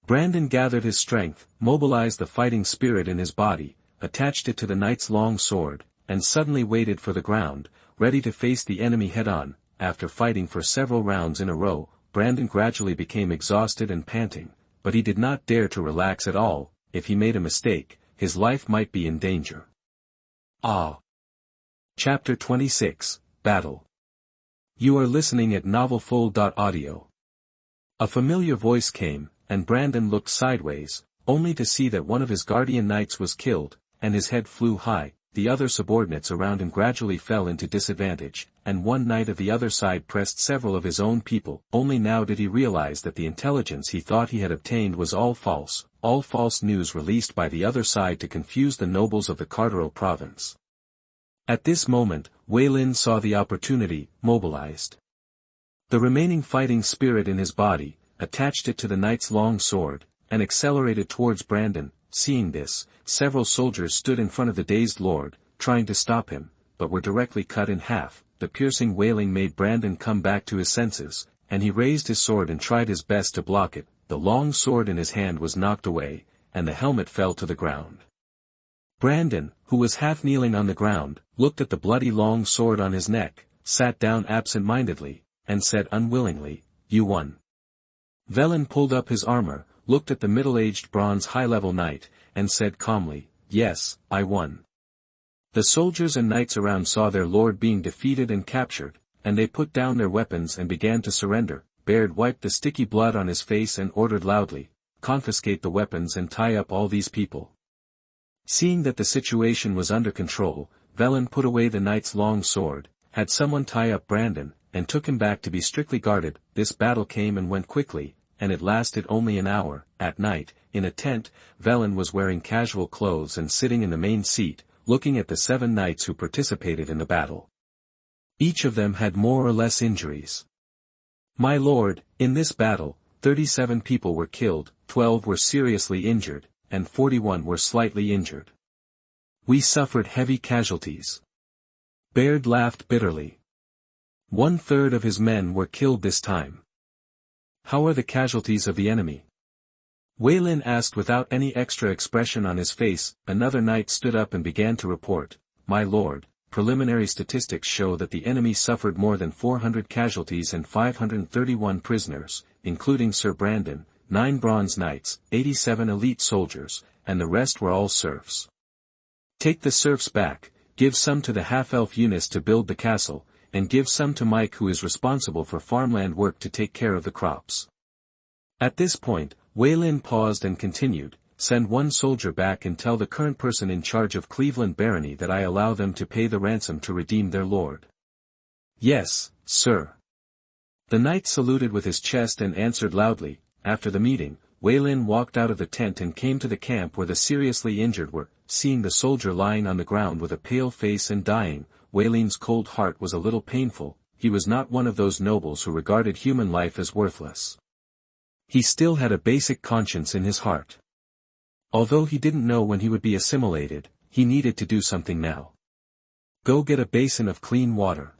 Brandon gathered his strength, mobilized the fighting spirit in his body, attached it to the knight's long sword, and suddenly waited for the ground, ready to face the enemy head-on. After fighting for several rounds in a row, Brandon gradually became exhausted and panting. But he did not dare to relax at all. If he made a mistake, his life might be in danger. Ah. Chapter 26, Battle. You are listening at novelfull.audio. A familiar voice came, and Brandon looked sideways, only to see that one of his guardian knights was killed, and his head flew high. The other subordinates around him gradually fell into disadvantage, and one knight of the other side pressed several of his own people. Only now did he realize that the intelligence he thought he had obtained was all false news released by the other side to confuse the nobles of the Cartero province. At this moment, Wei Lin saw the opportunity, mobilized the remaining fighting spirit in his body, attached it to the knight's long sword, and accelerated towards Brandon. Seeing this, several soldiers stood in front of the dazed lord, trying to stop him, but were directly cut in half. The piercing wailing made Brandon come back to his senses, and he raised his sword and tried his best to block it. The long sword in his hand was knocked away, and the helmet fell to the ground. Brandon, who was half kneeling on the ground, looked at the bloody long sword on his neck, sat down absent-mindedly, and said unwillingly, "You won." Velen pulled up his armor, looked at the middle-aged bronze high-level knight, and said calmly, "Yes, I won." The soldiers and knights around saw their lord being defeated and captured, and they put down their weapons and began to surrender. Baird wiped the sticky blood on his face and ordered loudly, "Confiscate the weapons and tie up all these people." Seeing that the situation was under control, Velen put away the knight's long sword, had someone tie up Brandon, and took him back to be strictly guarded. This battle came and went quickly, and it lasted only an hour. At night, in a tent, Velen was wearing casual clothes and sitting in the main seat, looking at the 7 knights who participated in the battle. Each of them had more or less injuries. "My lord, in this battle, 37 people were killed, 12 were seriously injured, and 41 were slightly injured. We suffered heavy casualties." Baird laughed bitterly. 1/3 of his men were killed this time. "How are the casualties of the enemy?" Waylin asked without any extra expression on his face. Another knight stood up and began to report, "My lord, preliminary statistics show that the enemy suffered more than 400 casualties and 531 prisoners, including Sir Brandon, 9 bronze knights, 87 elite soldiers, and the rest were all serfs. Take the serfs back, give some to the half-elf Eunice to build the castle, and give some to Mike who is responsible for farmland work to take care of the crops." At this point, Waylin paused and continued, "Send 1 soldier back and tell the current person in charge of Cleveland Barony that I allow them to pay the ransom to redeem their lord." "Yes, sir." The knight saluted with his chest and answered loudly. After the meeting, Waylin walked out of the tent and came to the camp where the seriously injured were. Seeing the soldier lying on the ground with a pale face and dying, Waylin's cold heart was a little painful. He was not one of those nobles who regarded human life as worthless. He still had a basic conscience in his heart. Although he didn't know when he would be assimilated, he needed to do something now. "Go get a basin of clean water."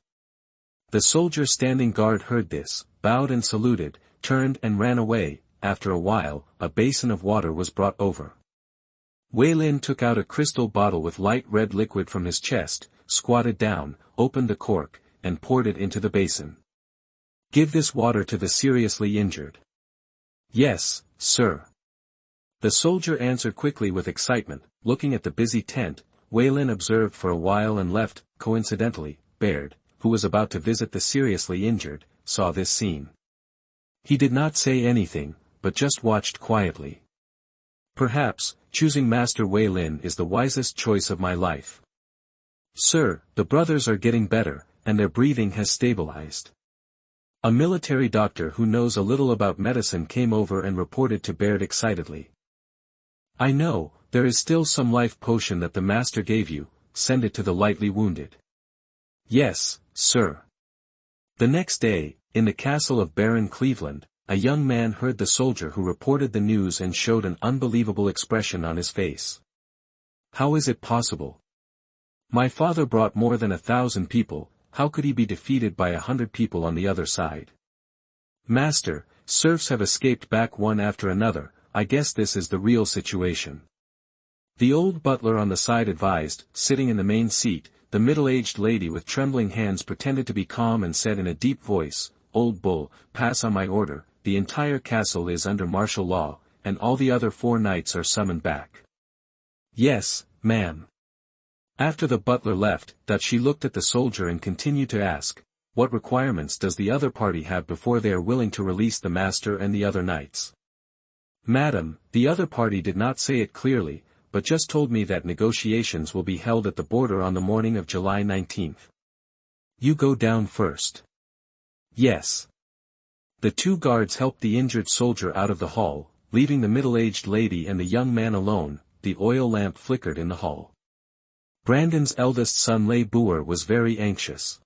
The soldier standing guard heard this, bowed and saluted, turned and ran away. After a while, a basin of water was brought over. Waylin took out a crystal bottle with light red liquid from his chest, squatted down, opened the cork, and poured it into the basin. "Give this water to the seriously injured." "Yes, sir." The soldier answered quickly with excitement. Looking at the busy tent, Waylin observed for a while and left. Coincidentally, Baird, who was about to visit the seriously injured, saw this scene. He did not say anything, but just watched quietly. "Perhaps, choosing Master Waylin is the wisest choice of my life. Sir, the brothers are getting better, and their breathing has stabilized." A military doctor who knows a little about medicine came over and reported to Baird excitedly. "I know, there is still some life potion that the master gave you, send it to the lightly wounded." "Yes, sir." The next day, in the castle of Baron Cleveland, a young man heard the soldier who reported the news and showed an unbelievable expression on his face. "How is it possible? My father brought more than 1,000 people, how could he be defeated by 100 people on the other side? Master, serfs have escaped back one after another, I guess this is the real situation." The old butler on the side advised, sitting in the main seat. The middle-aged lady with trembling hands pretended to be calm and said in a deep voice, "Old bull, pass on my order, the entire castle is under martial law, and all the other 4 knights are summoned back." "Yes, ma'am." After the butler left, that she looked at the soldier and continued to ask, "What requirements does the other party have before they are willing to release the master and the other knights?" "Madam, the other party did not say it clearly, but just told me that negotiations will be held at the border on the morning of July 19th. You go down first." "Yes." The 2 guards helped the injured soldier out of the hall, leaving the middle-aged lady and the young man alone. The oil lamp flickered in the hall. Brandon's eldest son Lay Boer was very anxious.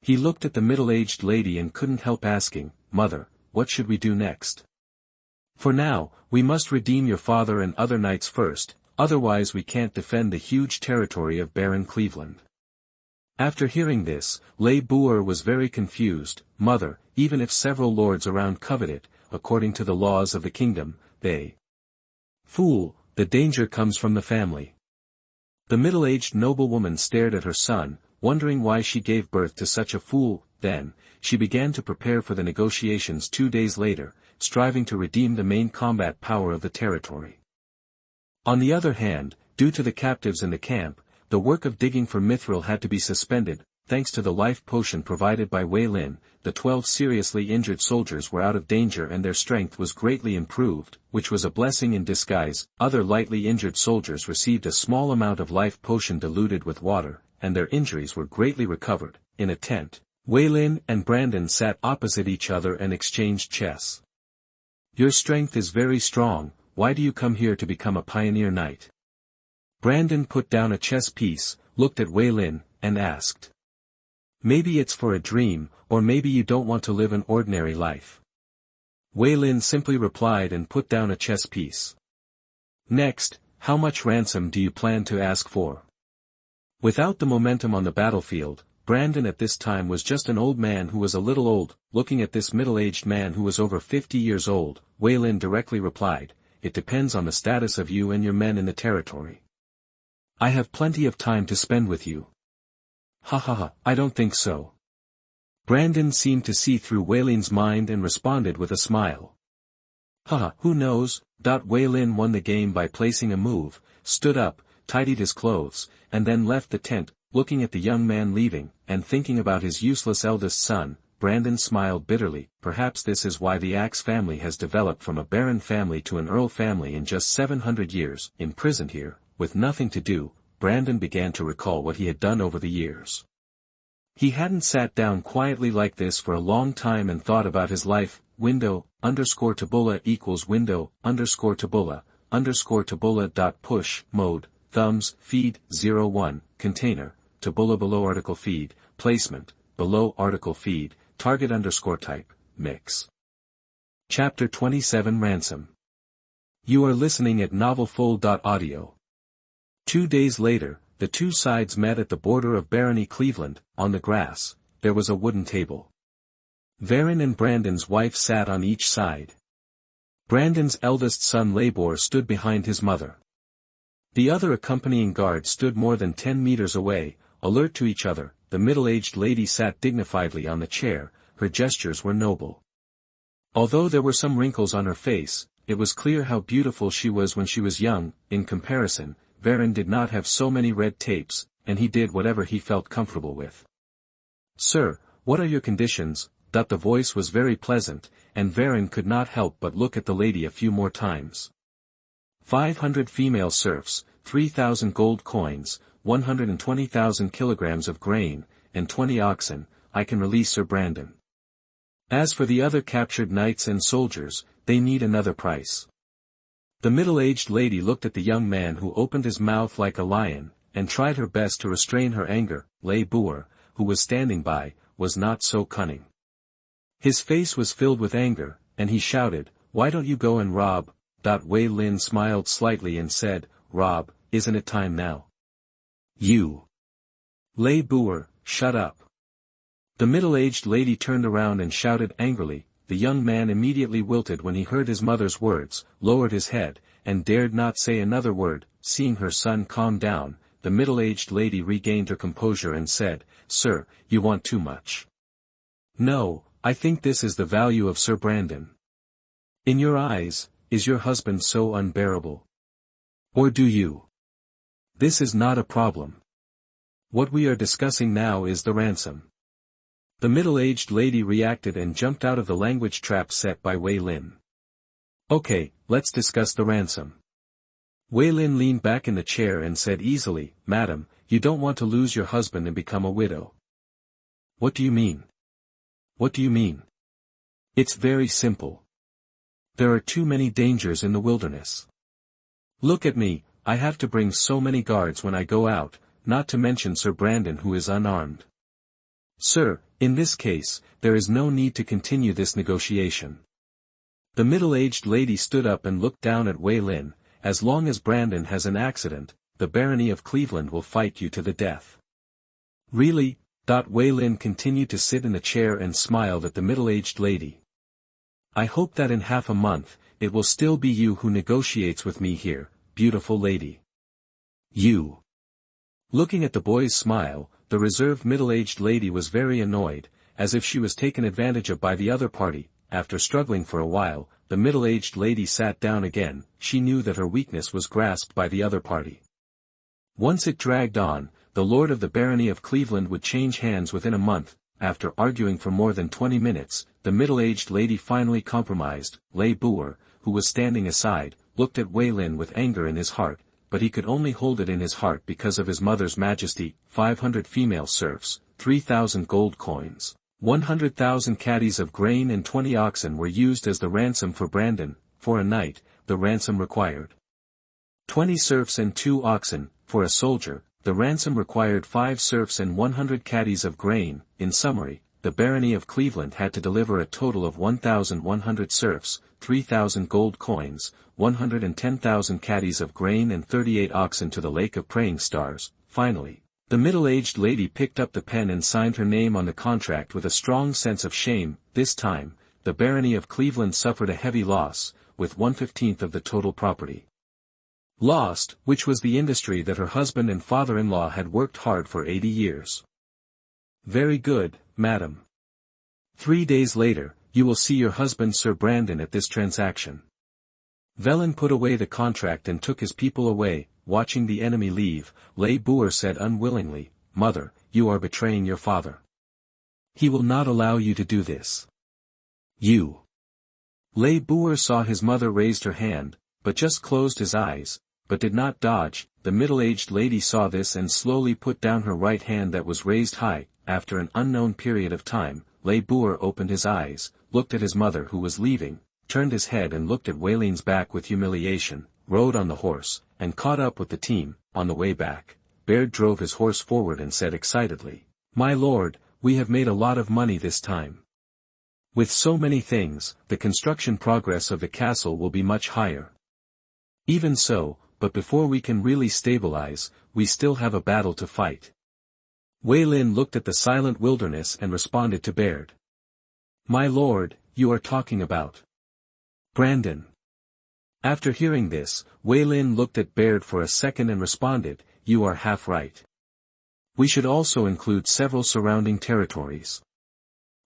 He looked at the middle-aged lady and couldn't help asking, "Mother, what should we do next?" "For now, we must redeem your father and other knights first, otherwise we can't defend the huge territory of Baron Cleveland." After hearing this, Lay Boer was very confused. "Mother, even if several lords around covet it, according to the laws of the kingdom, they—" "Fool, the danger comes from the family." The middle-aged noblewoman stared at her son, wondering why she gave birth to such a fool. Then, she began to prepare for the negotiations 2 days later, striving to redeem the main combat power of the territory. On the other hand, due to the captives in the camp, the work of digging for mithril had to be suspended. Thanks to the life potion provided by Waylin, the 12 seriously injured soldiers were out of danger and their strength was greatly improved, which was a blessing in disguise. Other lightly injured soldiers received a small amount of life potion diluted with water, and their injuries were greatly recovered. In a tent, Waylin and Brandon sat opposite each other and exchanged chess. "Your strength is very strong, why do you come here to become a pioneer knight?" Brandon put down a chess piece, looked at Wei Lin, and asked. Maybe it's for a dream, or maybe you don't want to live an ordinary life. Wei Lin simply replied and put down a chess piece. Next, how much ransom do you plan to ask for? Without the momentum on the battlefield, Brandon at this time was just an old man who was a little old. Looking at this middle-aged man who was over 50 years old, Wei Lin directly replied, it depends on the status of you and your men in the territory. I have plenty of time to spend with you. Ha ha ha, I don't think so. Brandon seemed to see through Wei Lin's mind and responded with a smile. Haha, who knows? Wei Lin won the game by placing a move, stood up, tidied his clothes, and then left the tent. Looking at the young man leaving, and thinking about his useless eldest son, Brandon smiled bitterly. Perhaps this is why the Axe family has developed from a baron family to an earl family in just 700 years. Imprisoned here, with nothing to do, Brandon began to recall what he had done over the years. He hadn't sat down quietly like this for a long time and thought about his life. Window_tabula equals window_tabula push mode, thumbs, feed, 01, container, tabula below article feed, placement, below article feed, target_type, mix. Chapter 27 Ransom. You are listening at novelfull.audio. 2 days later, the two sides met at the border of Barony Cleveland. On the grass, there was a wooden table. Varen and Brandon's wife sat on each side. Brandon's eldest son Labor stood behind his mother. The other accompanying guard stood more than 10 meters away, alert to each other. The middle-aged lady sat dignifiedly on the chair, her gestures were noble. Although there were some wrinkles on her face, it was clear how beautiful she was when she was young. In comparison, Varen did not have so many red tapes, and he did whatever he felt comfortable with. Sir, what are your conditions? The voice was very pleasant, and Varen could not help but look at the lady a few more times. 500 female serfs, 3,000 gold coins, 120,000 kilograms of grain, and 20 oxen. I can release Sir Brandon. As for the other captured knights and soldiers, they need another price. The middle-aged lady looked at the young man who opened his mouth like a lion, and tried her best to restrain her anger. Labor, who was standing by, was not so cunning. His face was filled with anger, and he shouted, "Why don't you go and rob?" Wei Lin smiled slightly and said, "Rob, isn't it time now?" You. Labor, shut up. The middle-aged lady turned around and shouted angrily. The young man immediately wilted when he heard his mother's words, lowered his head, and dared not say another word. Seeing her son calm down, the middle-aged lady regained her composure and said, "Sir, you want too much. No, I think this is the value of Sir Brandon. In your eyes, is your husband so unbearable? Or do you? This is not a problem. What we are discussing now is the ransom." The middle-aged lady reacted and jumped out of the language trap set by Wei Lin. Okay, let's discuss the ransom. Wei Lin leaned back in the chair and said easily, "Madam, you don't want to lose your husband and become a widow." What do you mean? What do you mean? It's very simple. There are too many dangers in the wilderness. Look at me, I have to bring so many guards when I go out, not to mention Sir Brandon who is unarmed. Sir, in this case, there is no need to continue this negotiation. The middle-aged lady stood up and looked down at Wei Lin. As long as Brandon has an accident, the Barony of Cleveland will fight you to the death. Really? Wei Lin continued to sit in the chair and smiled at the middle-aged lady. I hope that in half a month, it will still be you who negotiates with me here, beautiful lady. You. Looking at the boy's smile, the reserved middle-aged lady was very annoyed, as if she was taken advantage of by the other party. After struggling for a while, the middle-aged lady sat down again. She knew that her weakness was grasped by the other party. Once it dragged on, the Lord of the Barony of Cleveland would change hands within a month. After arguing for more than 20 minutes, the middle-aged lady finally compromised. Labor, who was standing aside, looked at Wei Lin with anger in his heart, but he could only hold it in his heart because of his mother's majesty. 500 female serfs, 3,000 gold coins, 100,000 caddies of grain and 20 oxen were used as the ransom for Brandon. For a night, the ransom required 20 serfs and 2 oxen. For a soldier, the ransom required 5 serfs and 100 caddies of grain. In summary, the Barony of Cleveland had to deliver a total of 1,100 serfs, 3,000 gold coins, 110,000 caddies of grain and 38 oxen to the Lake of Praying Stars. Finally, the middle-aged lady picked up the pen and signed her name on the contract with a strong sense of shame. This time, the Barony of Cleveland suffered a heavy loss, with 1/15 of the total property lost, which was the industry that her husband and father-in-law had worked hard for 80 years. Very good, madam. 3 days later, you will see your husband Sir Brandon at this transaction. Velen put away the contract and took his people away. Watching the enemy leave, Le Boer said unwillingly, Mother, you are betraying your father. He will not allow you to do this. You. Le Boer saw his mother raised her hand, but just closed his eyes, but did not dodge. The middle-aged lady saw this and slowly put down her right hand that was raised high. After an unknown period of time, Le Boer opened his eyes, looked at his mother who was leaving, turned his head and looked at Wayleen's back with humiliation, rode on the horse, and caught up with the team. On the way back, Baird drove his horse forward and said excitedly, My lord, we have made a lot of money this time. With so many things, the construction progress of the castle will be much higher. Even so, but before we can really stabilize, we still have a battle to fight. Waylin looked at the silent wilderness and responded to Baird. My lord, you are talking about Brandon. After hearing this, Waylin looked at Baird for a second and responded, You are half right. We should also include several surrounding territories.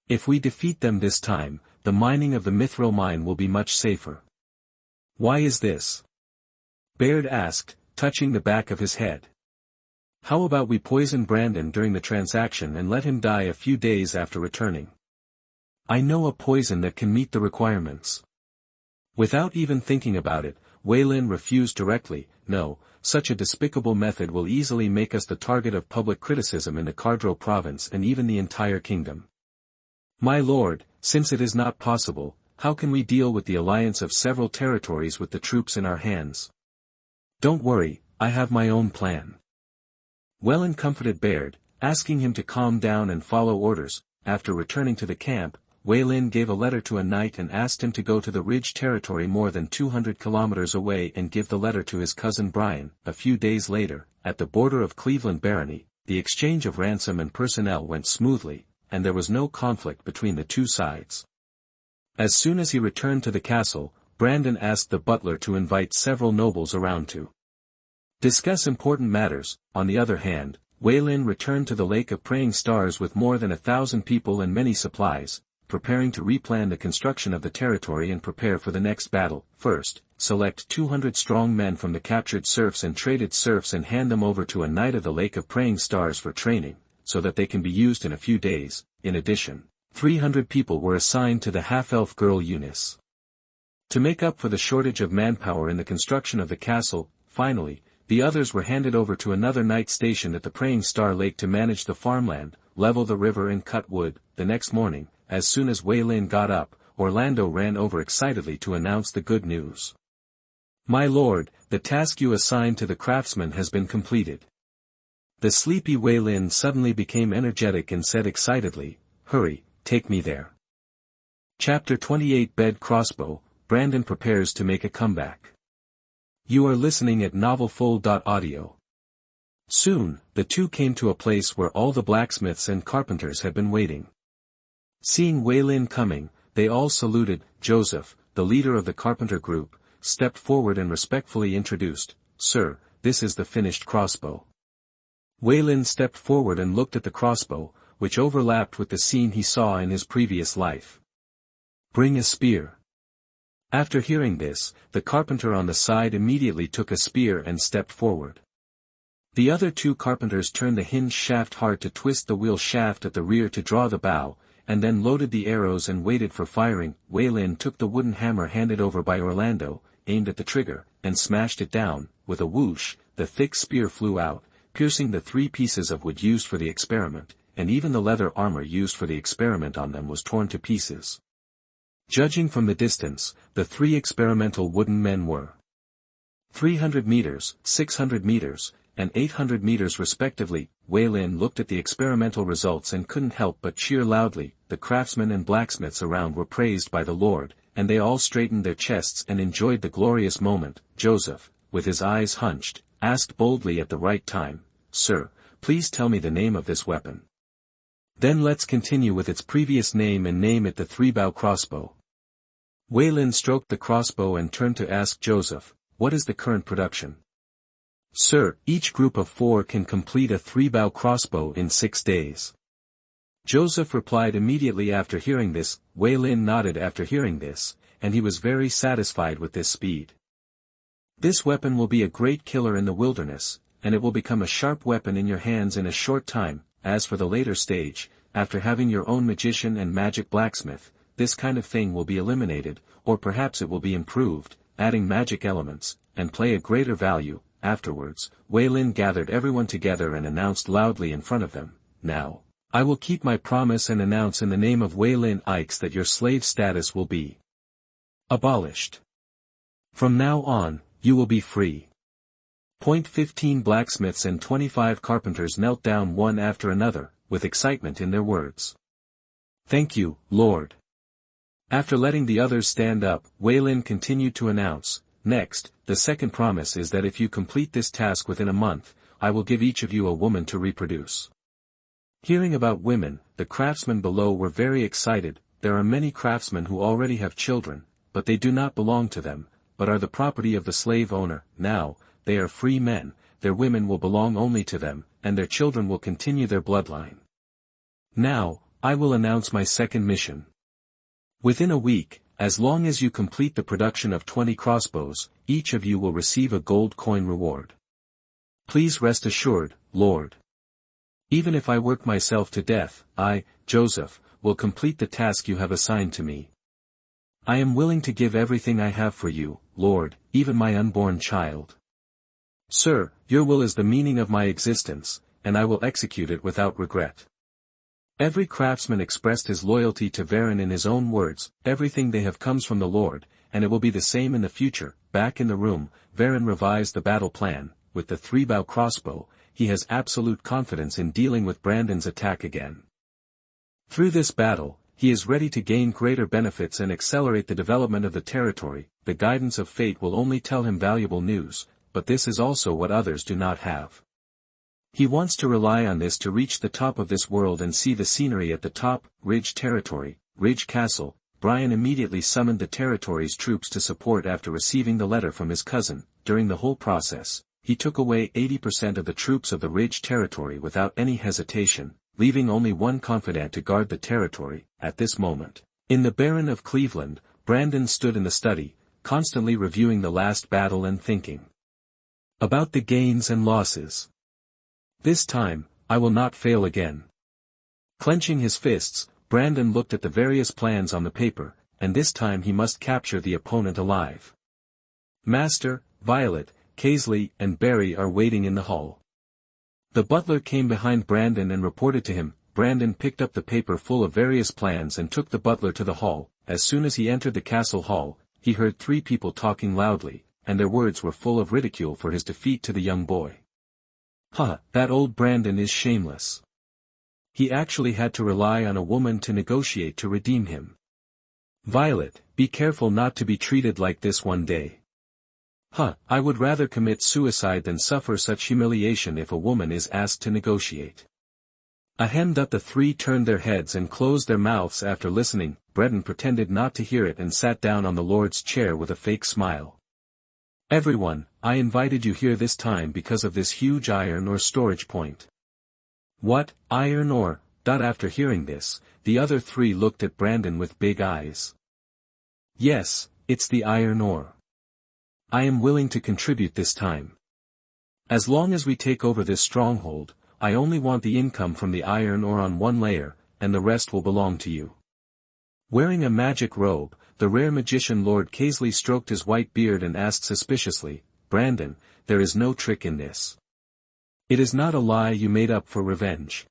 If we defeat them this time, the mining of the mithril mine will be much safer. Why is this? Baird asked, touching the back of his head. How about we poison Brandon during the transaction and let him die a few days after returning? I know a poison that can meet the requirements. Without even thinking about it, Waylin refused directly. No, such a despicable method will easily make us the target of public criticism in the Cardro province and even the entire kingdom. My lord, since it is not possible, how can we deal with the alliance of several territories with the troops in our hands? Don't worry, I have my own plan. Wellen comforted Baird, asking him to calm down and follow orders. After returning to the camp, Waylin gave a letter to a knight and asked him to go to the Ridge territory more than 200 kilometers away and give the letter to his cousin Brian. A few days later, at the border of Cleveland Barony, the exchange of ransom and personnel went smoothly, and there was no conflict between the two sides. As soon as he returned to the castle, Brandon asked the butler to invite several nobles around to discuss important matters. On the other hand, Waylin returned to the Lake of Praying Stars with more than 1,000 people and many supplies, preparing to replan the construction of the territory and prepare for the next battle. First, select 200 strong men from the captured serfs and traded serfs and hand them over to a knight of the Lake of Praying Stars for training, so that they can be used in a few days. In addition, 300 people were assigned to the half-elf girl Eunice to make up for the shortage of manpower in the construction of the castle. Finally, the others were handed over to another knight stationed at the Praying Star Lake to manage the farmland, level the river and cut wood. The next morning, as soon as Waylin got up, Orlando ran over excitedly to announce the good news. My lord, the task you assigned to the craftsman has been completed. The sleepy Waylin suddenly became energetic and said excitedly, Hurry, take me there. Chapter 28 Bed Crossbow, Brandon prepares to make a comeback. You are listening at novelfull.audio. Soon, the two came to a place where all the blacksmiths and carpenters had been waiting. Seeing Waylin coming, they all saluted. Joseph, the leader of the carpenter group, stepped forward and respectfully introduced, Sir, this is the finished crossbow. Waylin stepped forward and looked at the crossbow, which overlapped with the scene he saw in his previous life. Bring a spear. After hearing this, the carpenter on the side immediately took a spear and stepped forward. The other two carpenters turned the hinge shaft hard to twist the wheel shaft at the rear to draw the bow, and then loaded the arrows and waited for firing. Waylin took the wooden hammer handed over by Orlando, aimed at the trigger, and smashed it down. With a whoosh, the thick spear flew out, piercing the 3 pieces of wood used for the experiment, and even the leather armor used for the experiment on them was torn to pieces. Judging from the distance, the 3 experimental wooden men were 3 300 meters, 600 meters, and 800 meters respectively. Wei Lin looked at the experimental results and couldn't help but cheer loudly. The craftsmen and blacksmiths around were praised by the Lord, and they all straightened their chests and enjoyed the glorious moment. Joseph, with his eyes hunched, asked boldly at the right time, "Sir, please tell me the name of this weapon. Then let's continue with its previous name and name it the three-bow crossbow." Wei Lin stroked the crossbow and turned to ask Joseph, "What is the current production?" "Sir, each group of 4 can complete a three-bow crossbow in 6 days." Joseph replied immediately after hearing this. Wei Lin nodded after hearing this, and he was very satisfied with this speed. "This weapon will be a great killer in the wilderness, and it will become a sharp weapon in your hands in a short time. As for the later stage, after having your own magician and magic blacksmith, this kind of thing will be eliminated, or perhaps it will be improved, adding magic elements, and play a greater value." Afterwards, Wei Lin gathered everyone together and announced loudly in front of them, "Now, I will keep my promise and announce in the name of Wei Lin Ikes that your slave status will be abolished. From now on, you will be free." 15 blacksmiths and 25 carpenters knelt down one after another, with excitement in their words. "Thank you, Lord." After letting the others stand up, Wei Lin continued to announce, "Next, the second promise is that if you complete this task within a month, I will give each of you a woman to reproduce." Hearing about women, the craftsmen below were very excited. There are many craftsmen who already have children, but they do not belong to them, but are the property of the slave owner. Now, they are free men, their women will belong only to them, and their children will continue their bloodline. Now, I will announce my second mission. Within a week, as long as you complete the production of 20 crossbows, each of you will receive a gold coin reward. Please rest assured, Lord. Even if I work myself to death, I, Joseph, will complete the task you have assigned to me. I am willing to give everything I have for you, Lord, even my unborn child. Sir, your will is the meaning of my existence, and I will execute it without regret." Every craftsman expressed his loyalty to Varen in his own words. Everything they have comes from the Lord, and it will be the same in the future. Back in the room, Varen revised the battle plan. With the three-bow crossbow, he has absolute confidence in dealing with Brandon's attack again. Through this battle, he is ready to gain greater benefits and accelerate the development of the territory. The guidance of fate will only tell him valuable news, but this is also what others do not have. He wants to rely on this to reach the top of this world and see the scenery at the top. Ridge Territory, Ridge Castle. Brian immediately summoned the territory's troops to support after receiving the letter from his cousin. During the whole process, he took away 80% of the troops of the Ridge Territory without any hesitation, leaving only one confidant to guard the territory. At this moment, in the Baron of Cleveland, Brandon stood in the study, constantly reviewing the last battle and thinking about the gains and losses. This time, I will not fail again. Clenching his fists, Brandon looked at the various plans on the paper, and this time he must capture the opponent alive. Master, Violet, Kaisley, and Barry are waiting in the hall. The butler came behind Brandon and reported to him. Brandon picked up the paper full of various plans and took the butler to the hall. As soon as he entered the castle hall, he heard 3 people talking loudly, and their words were full of ridicule for his defeat to the young boy. That old Brandon is shameless. He actually had to rely on a woman to negotiate to redeem him. Violet, be careful not to be treated like this one day. I would rather commit suicide than suffer such humiliation if a woman is asked to negotiate. Ahem. The 3 turned their heads and closed their mouths after listening. Breton pretended not to hear it and sat down on the Lord's chair with a fake smile. Everyone, I invited you here this time because of this huge iron ore storage point. What, iron ore? After hearing this, the other 3 looked at Brandon with big eyes. Yes, it's the iron ore. I am willing to contribute this time. As long as we take over this stronghold, I only want the income from the iron ore on 1 layer, and the rest will belong to you. Wearing a magic robe, the rare magician Lord Kaisley stroked his white beard and asked suspiciously, Brandon, there is no trick in this. It is not a lie you made up for revenge.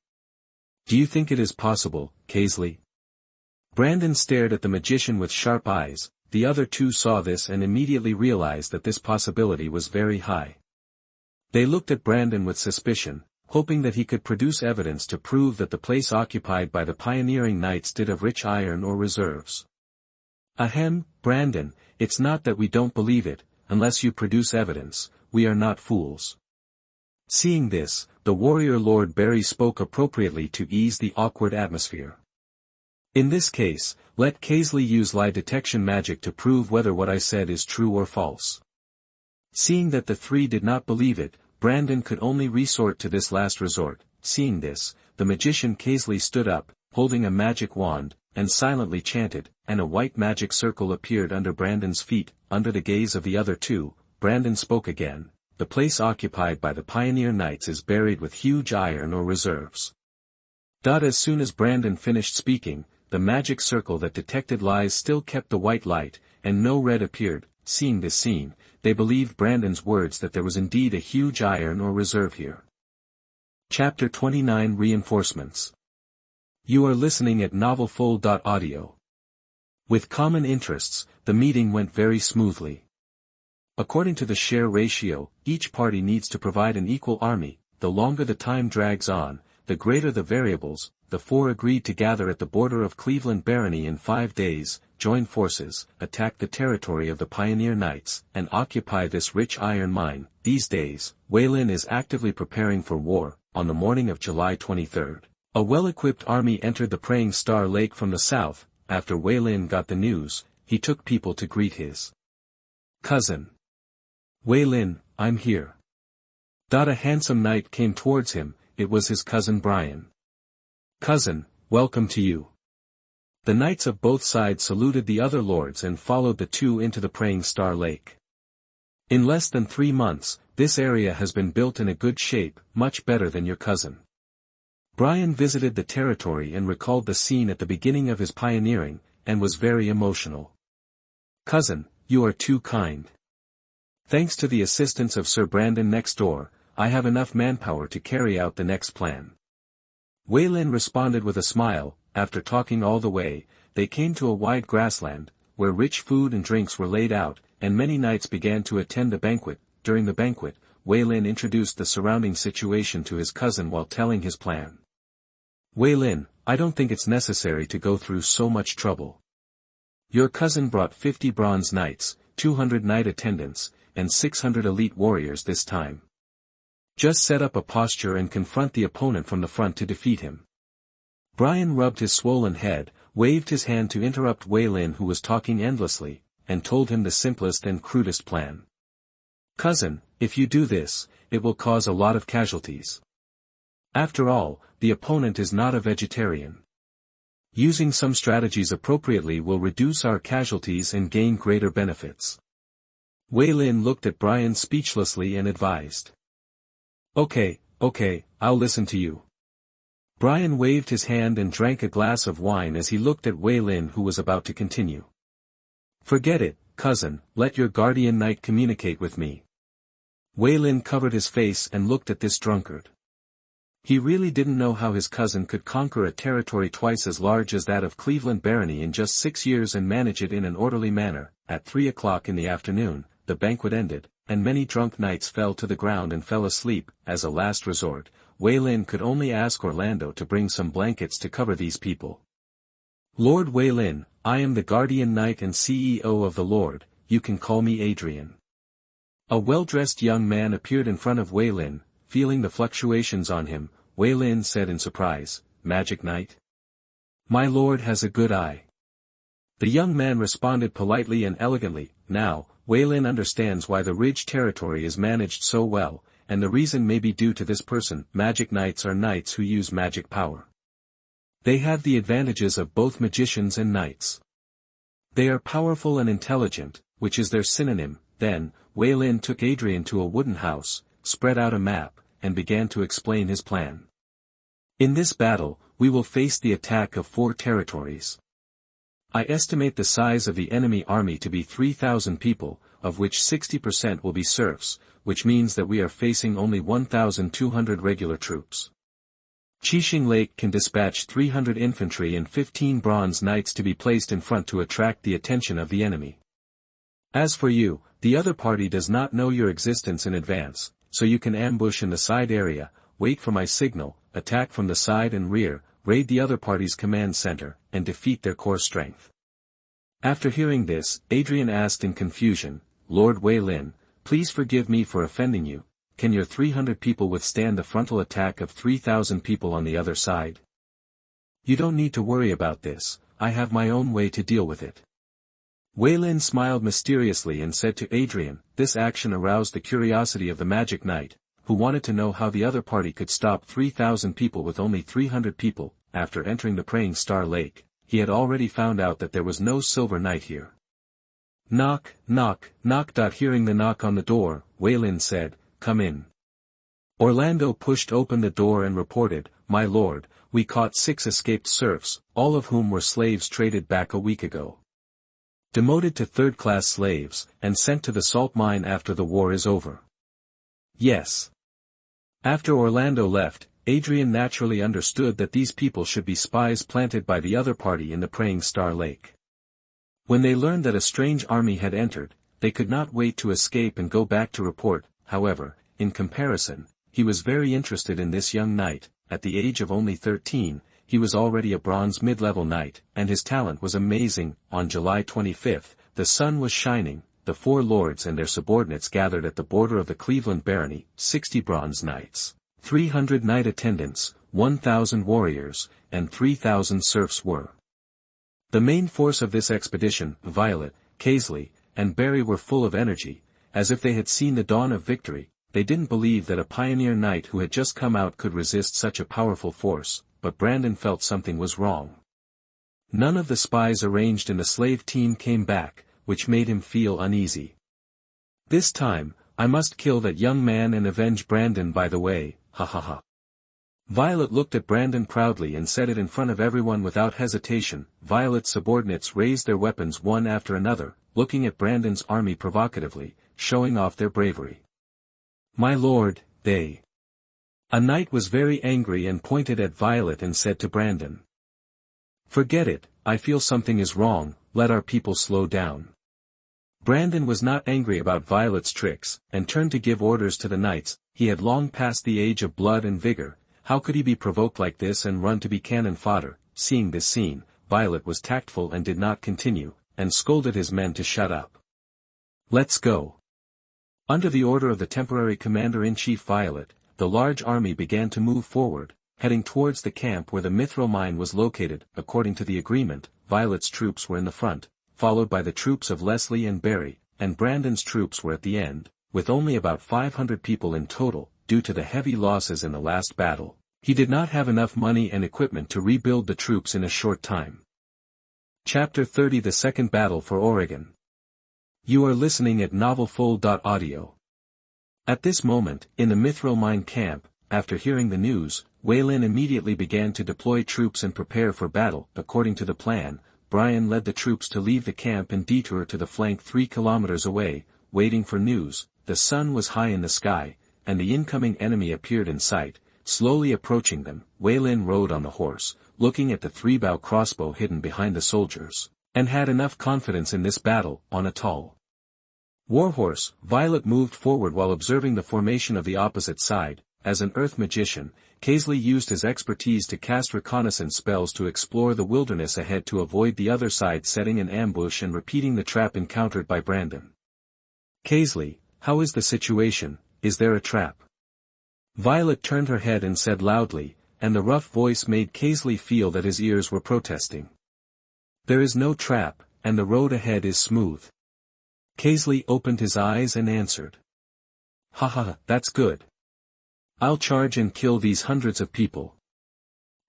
Do you think it is possible, Kaisley? Brandon stared at the magician with sharp eyes. the other two saw this and immediately realized that this possibility was very high. They looked at Brandon with suspicion, hoping that he could produce evidence to prove that the place occupied by the pioneering knights did have rich iron or reserves. Ahem, Brandon, it's not that we don't believe it, unless you produce evidence, we are not fools. Seeing this, the warrior Lord Barry spoke appropriately to ease the awkward atmosphere. In this case, let Kaisley use lie detection magic to prove whether what I said is true or false. Seeing that the three did not believe it, Brandon could only resort to this last resort. Seeing this, the magician Kaisley stood up, holding a magic wand, and silently chanted, and a white magic circle appeared under Brandon's feet. Under the gaze of the other two, Brandon spoke again. The place occupied by the pioneer knights is buried with huge iron or reserves. As soon as Brandon finished speaking, the magic circle that detected lies still kept the white light, and no red appeared. Seeing this scene, they believed Brandon's words that there was indeed a huge iron or reserve here. Chapter 29 Reinforcements. You are listening at novelfull.audio. With common interests, the meeting went very smoothly. According to the share ratio, each party needs to provide an equal army. The longer the time drags on, the greater the variables. The four agreed to gather at the border of Cleveland Barony in 5 days, join forces, attack the territory of the pioneer knights, and occupy this rich iron mine. These days, Waylin is actively preparing for war. On the morning of July 23, a well-equipped army entered the Praying Star Lake from the south. After Waylin got the news, he took people to greet his cousin. Waylin, I'm here. A handsome knight came towards him. It was his cousin Brian. Cousin, welcome to you. The knights of both sides saluted the other lords and followed the two into the Praying Star Lake. In less than 3 months, this area has been built in a good shape, much better than your cousin. Brian visited the territory and recalled the scene at the beginning of his pioneering, and was very emotional. Cousin, you are too kind. Thanks to the assistance of Sir Brandon next door, I have enough manpower to carry out the next plan. Waylin responded with a smile. After talking all the way, they came to a wide grassland, where rich food and drinks were laid out, and many knights began to attend a banquet. During the banquet, Waylin introduced the surrounding situation to his cousin while telling his plan. Waylin, I don't think it's necessary to go through so much trouble. Your cousin brought 50 bronze knights, 200 knight attendants, and 600 elite warriors this time. Just set up a posture and confront the opponent from the front to defeat him. Brian rubbed his swollen head, waved his hand to interrupt Waylin who was talking endlessly, and told him the simplest and crudest plan. Cousin, if you do this, it will cause a lot of casualties. After all, the opponent is not a vegetarian. Using some strategies appropriately will reduce our casualties and gain greater benefits. Waylin looked at Brian speechlessly and advised. Okay, I'll listen to you. Brian waved his hand and drank a glass of wine as he looked at Waylin who was about to continue. Forget it, cousin, let your guardian knight communicate with me. Waylin covered his face and looked at this drunkard. He really didn't know how his cousin could conquer a territory twice as large as that of Cleveland Barony in just 6 years and manage it in an orderly manner. At 3 o'clock in the afternoon, the banquet ended, and many drunk knights fell to the ground and fell asleep. As a last resort, Waylin could only ask Orlando to bring some blankets to cover these people. Lord Waylin, I am the guardian knight and CEO of the Lord, you can call me Adrian. A well-dressed young man appeared in front of Waylin. Feeling the fluctuations on him, Waylin said in surprise, Magic Knight? My lord has a good eye. The young man responded politely and elegantly. Now, Waylin understands why the Ridge territory is managed so well, and the reason may be due to this person. Magic Knights are knights who use magic power. They have the advantages of both magicians and knights. They are powerful and intelligent, which is their synonym. Then, Waylin took Adrian to a wooden house, spread out a map, and began to explain his plan. In this battle, we will face the attack of 4 territories. I estimate the size of the enemy army to be 3,000 people, of which 60% will be serfs, which means that we are facing only 1,200 regular troops. Chishing Lake can dispatch 300 infantry and 15 bronze knights to be placed in front to attract the attention of the enemy. As for you, the other party does not know your existence in advance, so you can ambush in the side area, wait for my signal, attack from the side and rear, raid the other party's command center, and defeat their core strength. After hearing this, Adrian asked in confusion, Lord Wei Lin, please forgive me for offending you, can your 300 people withstand the frontal attack of 3,000 people on the other side? You don't need to worry about this, I have my own way to deal with it. Wei Lin smiled mysteriously and said to Adrian, this action aroused the curiosity of the Magic Knight, who wanted to know how the other party could stop 3,000 people with only 300 people. After entering the Praying Star Lake, he had already found out that there was no Silver Knight here. Knock, knock, knock. Hearing the knock on the door, Wei Lin said, come in. Orlando pushed open the door and reported, my lord, we caught 6 escaped serfs, all of whom were slaves traded back a week ago. Demoted to third-class slaves, and sent to the salt mine after the war is over. Yes. After Orlando left, Adrian naturally understood that these people should be spies planted by the other party in the Praying Star Lake. When they learned that a strange army had entered, they could not wait to escape and go back to report. However, in comparison, he was very interested in this young knight. At the age of only 13, he was already a bronze mid-level knight, and his talent was amazing. On July 25th, the sun was shining, the 4 lords and their subordinates gathered at the border of the Cleveland Barony, 60 bronze knights, 300 knight attendants, 1,000 warriors, and 3,000 serfs were. The main force of this expedition, Violet, Kaisley, and Barry were full of energy, as if they had seen the dawn of victory. They didn't believe that a pioneer knight who had just come out could resist such a powerful force, but Brandon felt something was wrong. None of the spies arranged in the slave team came back, which made him feel uneasy. This time, I must kill that young man and avenge Brandon by the way, ha ha ha. Violet looked at Brandon proudly and said it in front of everyone without hesitation. Violet's subordinates raised their weapons one after another, looking at Brandon's army provocatively, showing off their bravery. My lord, they. A knight was very angry and pointed at Violet and said to Brandon. Forget it, I feel something is wrong, let our people slow down. Brandon was not angry about Violet's tricks, and turned to give orders to the knights. He had long passed the age of blood and vigor. How could he be provoked like this and run to be cannon fodder? Seeing this scene, Violet was tactful and did not continue, and scolded his men to shut up. Let's go. Under the order of the temporary commander-in-chief Violet, the large army began to move forward, heading towards the camp where the mithril mine was located. According to the agreement, Violet's troops were in the front, followed by the troops of Leslie and Barry, and Brandon's troops were at the end, with only about 500 people in total. Due to the heavy losses in the last battle, he did not have enough money and equipment to rebuild the troops in a short time. Chapter 30 The Second Battle for Oregon. You are listening at novelfull.audio. At this moment, in the mithril mine camp, after hearing the news, Wei Lin immediately began to deploy troops and prepare for battle. According to the plan, Brian led the troops to leave the camp and detour to the flank 3 kilometers away, waiting for news. The sun was high in the sky, and the incoming enemy appeared in sight, slowly approaching them. Wei Lin rode on the horse, looking at the 3-bow crossbow hidden behind the soldiers, and had enough confidence in this battle. On a tall warhorse, Violet moved forward while observing the formation of the opposite side. As an earth magician, Kaisley used his expertise to cast reconnaissance spells to explore the wilderness ahead to avoid the other side setting an ambush and repeating the trap encountered by Brandon. Kaisley, how is the situation? Is there a trap? Violet turned her head and said loudly, and the rough voice made Kaisley feel that his ears were protesting. There is no trap, and the road ahead is smooth. Kaisley opened his eyes and answered. Ha ha, that's good. I'll charge and kill these hundreds of people.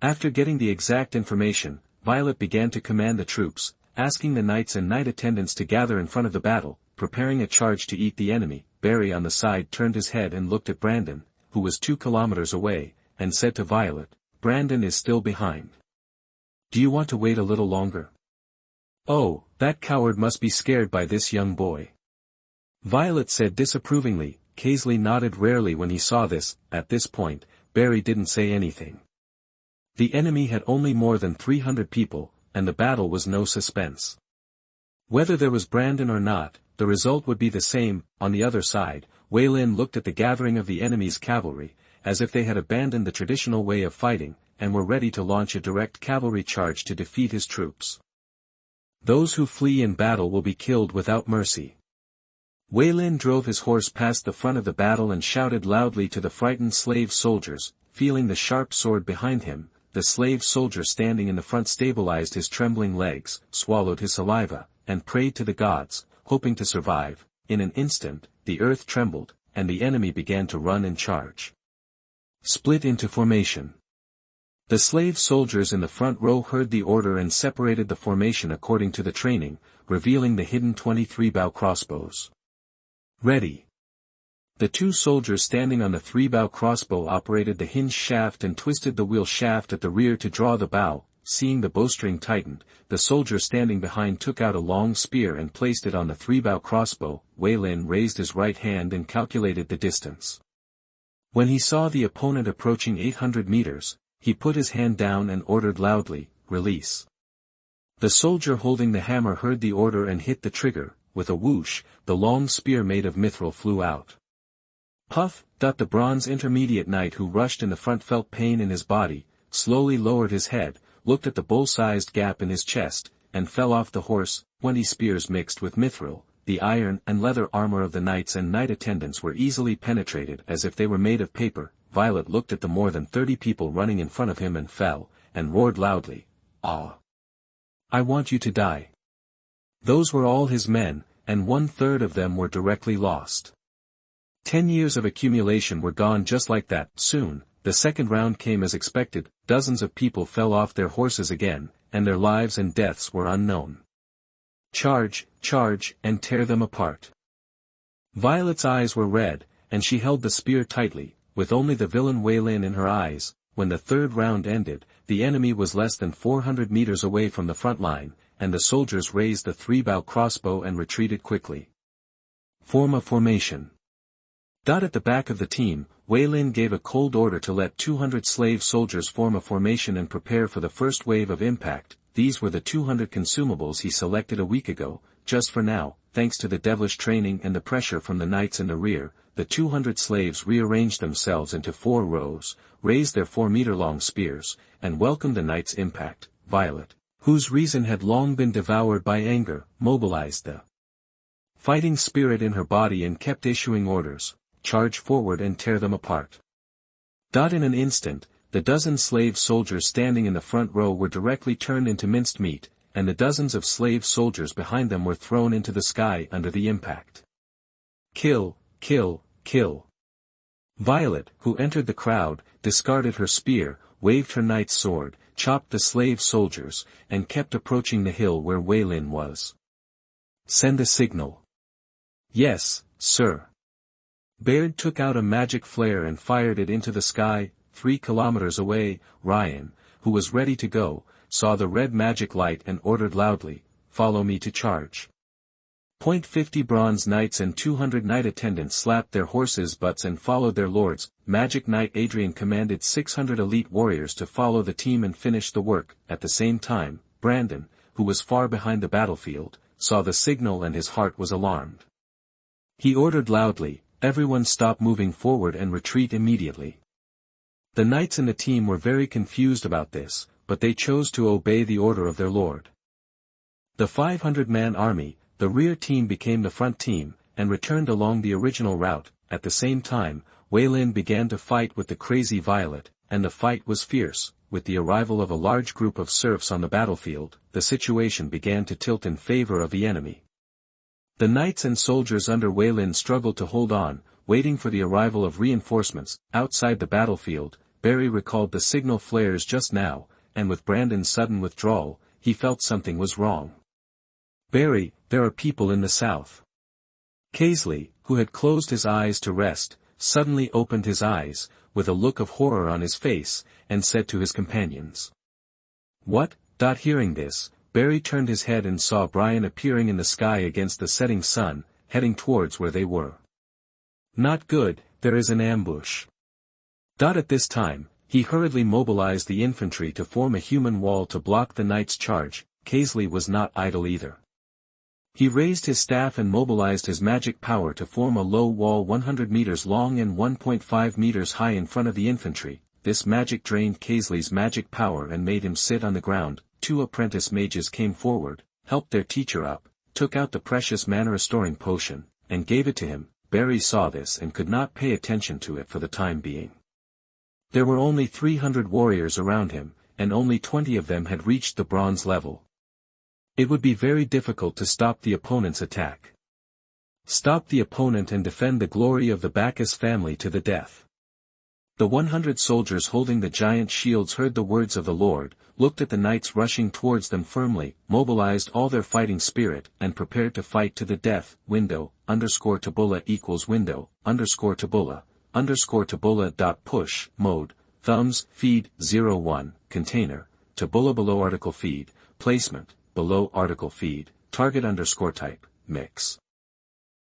After getting the exact information, Violet began to command the troops, asking the knights and knight attendants to gather in front of the battle, preparing a charge to eat the enemy. Barry on the side turned his head and looked at Brandon, who was 2 kilometers away, and said to Violet, Brandon is still behind. Do you want to wait a little longer? Oh, that coward must be scared by this young boy. Violet said disapprovingly. Kaisley nodded rarely when he saw this. At this point, Barry didn't say anything. The enemy had only more than 300 people, and the battle was no suspense. Whether there was Brandon or not, the result would be the same. On the other side, Wei Lin looked at the gathering of the enemy's cavalry, as if they had abandoned the traditional way of fighting, and were ready to launch a direct cavalry charge to defeat his troops. Those who flee in battle will be killed without mercy. Wei Lin drove his horse past the front of the battle and shouted loudly to the frightened slave soldiers. Feeling the sharp sword behind him, the slave soldier standing in the front stabilized his trembling legs, swallowed his saliva, and prayed to the gods, hoping to survive. In an instant, the earth trembled, and the enemy began to run and charge. Split into formation. The slave soldiers in the front row heard the order and separated the formation according to the training, revealing the hidden 23-bow crossbows. Ready. The two soldiers standing on the 3-bow crossbow operated the hinge shaft and twisted the wheel shaft at the rear to draw the bow. Seeing the bowstring tightened, the soldier standing behind took out a long spear and placed it on the 3-bow crossbow. Wei Lin raised his right hand and calculated the distance. When he saw the opponent approaching 800 meters, he put his hand down and ordered loudly, "Release." The soldier holding the hammer heard the order and hit the trigger. With a whoosh, the long spear made of mithril flew out. Puff. The bronze intermediate knight who rushed in the front felt pain in his body, slowly lowered his head, looked at the bull-sized gap in his chest, and fell off the horse. 20 spears mixed with mithril, the iron and leather armor of the knights and knight attendants were easily penetrated as if they were made of paper. Violet looked at the more than 30 people running in front of him and fell, and roared loudly, "Ah! I want you to die." Those were all his men, and 1/3 of them were directly lost. 10 years of accumulation were gone just like that. Soon, the second round came as expected. Dozens of people fell off their horses again, and their lives and deaths were unknown. Charge, charge, and tear them apart. Violet's eyes were red, and she held the spear tightly, with only the villain Wei Lin in her eyes. When the third round ended, the enemy was less than 400 meters away from the front line, and the soldiers raised the 3-bow crossbow and retreated quickly. Form a formation. At the back of the team, Wei Lin gave a cold order to let 200 slave soldiers form a formation and prepare for the first wave of impact. These were the 200 consumables he selected a week ago. Just for now, thanks to the devilish training and the pressure from the knights in the rear, the 200 slaves rearranged themselves into 4 rows, raised their 4-meter-long spears, and welcomed the knight's impact. Violet, whose reason had long been devoured by anger, mobilized the fighting spirit in her body and kept issuing orders. Charge forward and tear them apart. In an instant, the dozen slave soldiers standing in the front row were directly turned into minced meat, and the dozens of slave soldiers behind them were thrown into the sky under the impact. Kill, kill, kill. Violet, who entered the crowd, discarded her spear, waved her knight's sword, chopped the slave soldiers, and kept approaching the hill where Wei Lin was. Send a signal. Yes, sir. Baird took out a magic flare and fired it into the sky. 3 kilometers away, Ryan, who was ready to go, saw the red magic light and ordered loudly, "Follow me to charge." 50 bronze knights and 200 knight attendants slapped their horses' butts and followed their lords. Magic Knight Adrian commanded 600 elite warriors to follow the team and finish the work. At the same time, Brandon, who was far behind the battlefield, saw the signal and his heart was alarmed. He ordered loudly, "Everyone stop moving forward and retreat immediately." The knights in the team were very confused about this, but they chose to obey the order of their lord. The 500-man army, the rear team became the front team, and returned along the original route. At the same time, Wei Lin began to fight with the crazy Violet, and the fight was fierce. With the arrival of a large group of serfs on the battlefield, the situation began to tilt in favor of the enemy. The knights and soldiers under Wei Lin struggled to hold on, waiting for the arrival of reinforcements. Outside the battlefield, Barry recalled the signal flares just now, and with Brandon's sudden withdrawal, he felt something was wrong. "Barry, there are people in the south." Kaisley, who had closed his eyes to rest, suddenly opened his eyes, with a look of horror on his face, and said to his companions, "What?" Hearing this, Barry turned his head and saw Brian appearing in the sky against the setting sun, heading towards where they were. "Not good, there is an ambush." At this time, he hurriedly mobilized the infantry to form a human wall to block the knight's charge. Kaisley was not idle either. He raised his staff and mobilized his magic power to form a low wall 100 meters long and 1.5 meters high in front of the infantry. This magic drained Kaisley's magic power and made him sit on the ground. 2 apprentice mages came forward, helped their teacher up, took out the precious mana-restoring potion, and gave it to him. Barry saw this and could not pay attention to it for the time being. There were only 300 warriors around him, and only 20 of them had reached the bronze level. It would be very difficult to stop the opponent's attack. Stop the opponent and defend the glory of the Bacchus family to the death. The 100 soldiers holding the giant shields heard the words of the Lord, looked at the knights rushing towards them firmly, mobilized all their fighting spirit, and prepared to fight to the death. Window, _Tabula equals window, _Tabula, _Tabula. Mode, thumbs, feed, 01, container, Tabula below article feed, placement, below article feed, target _type, mix.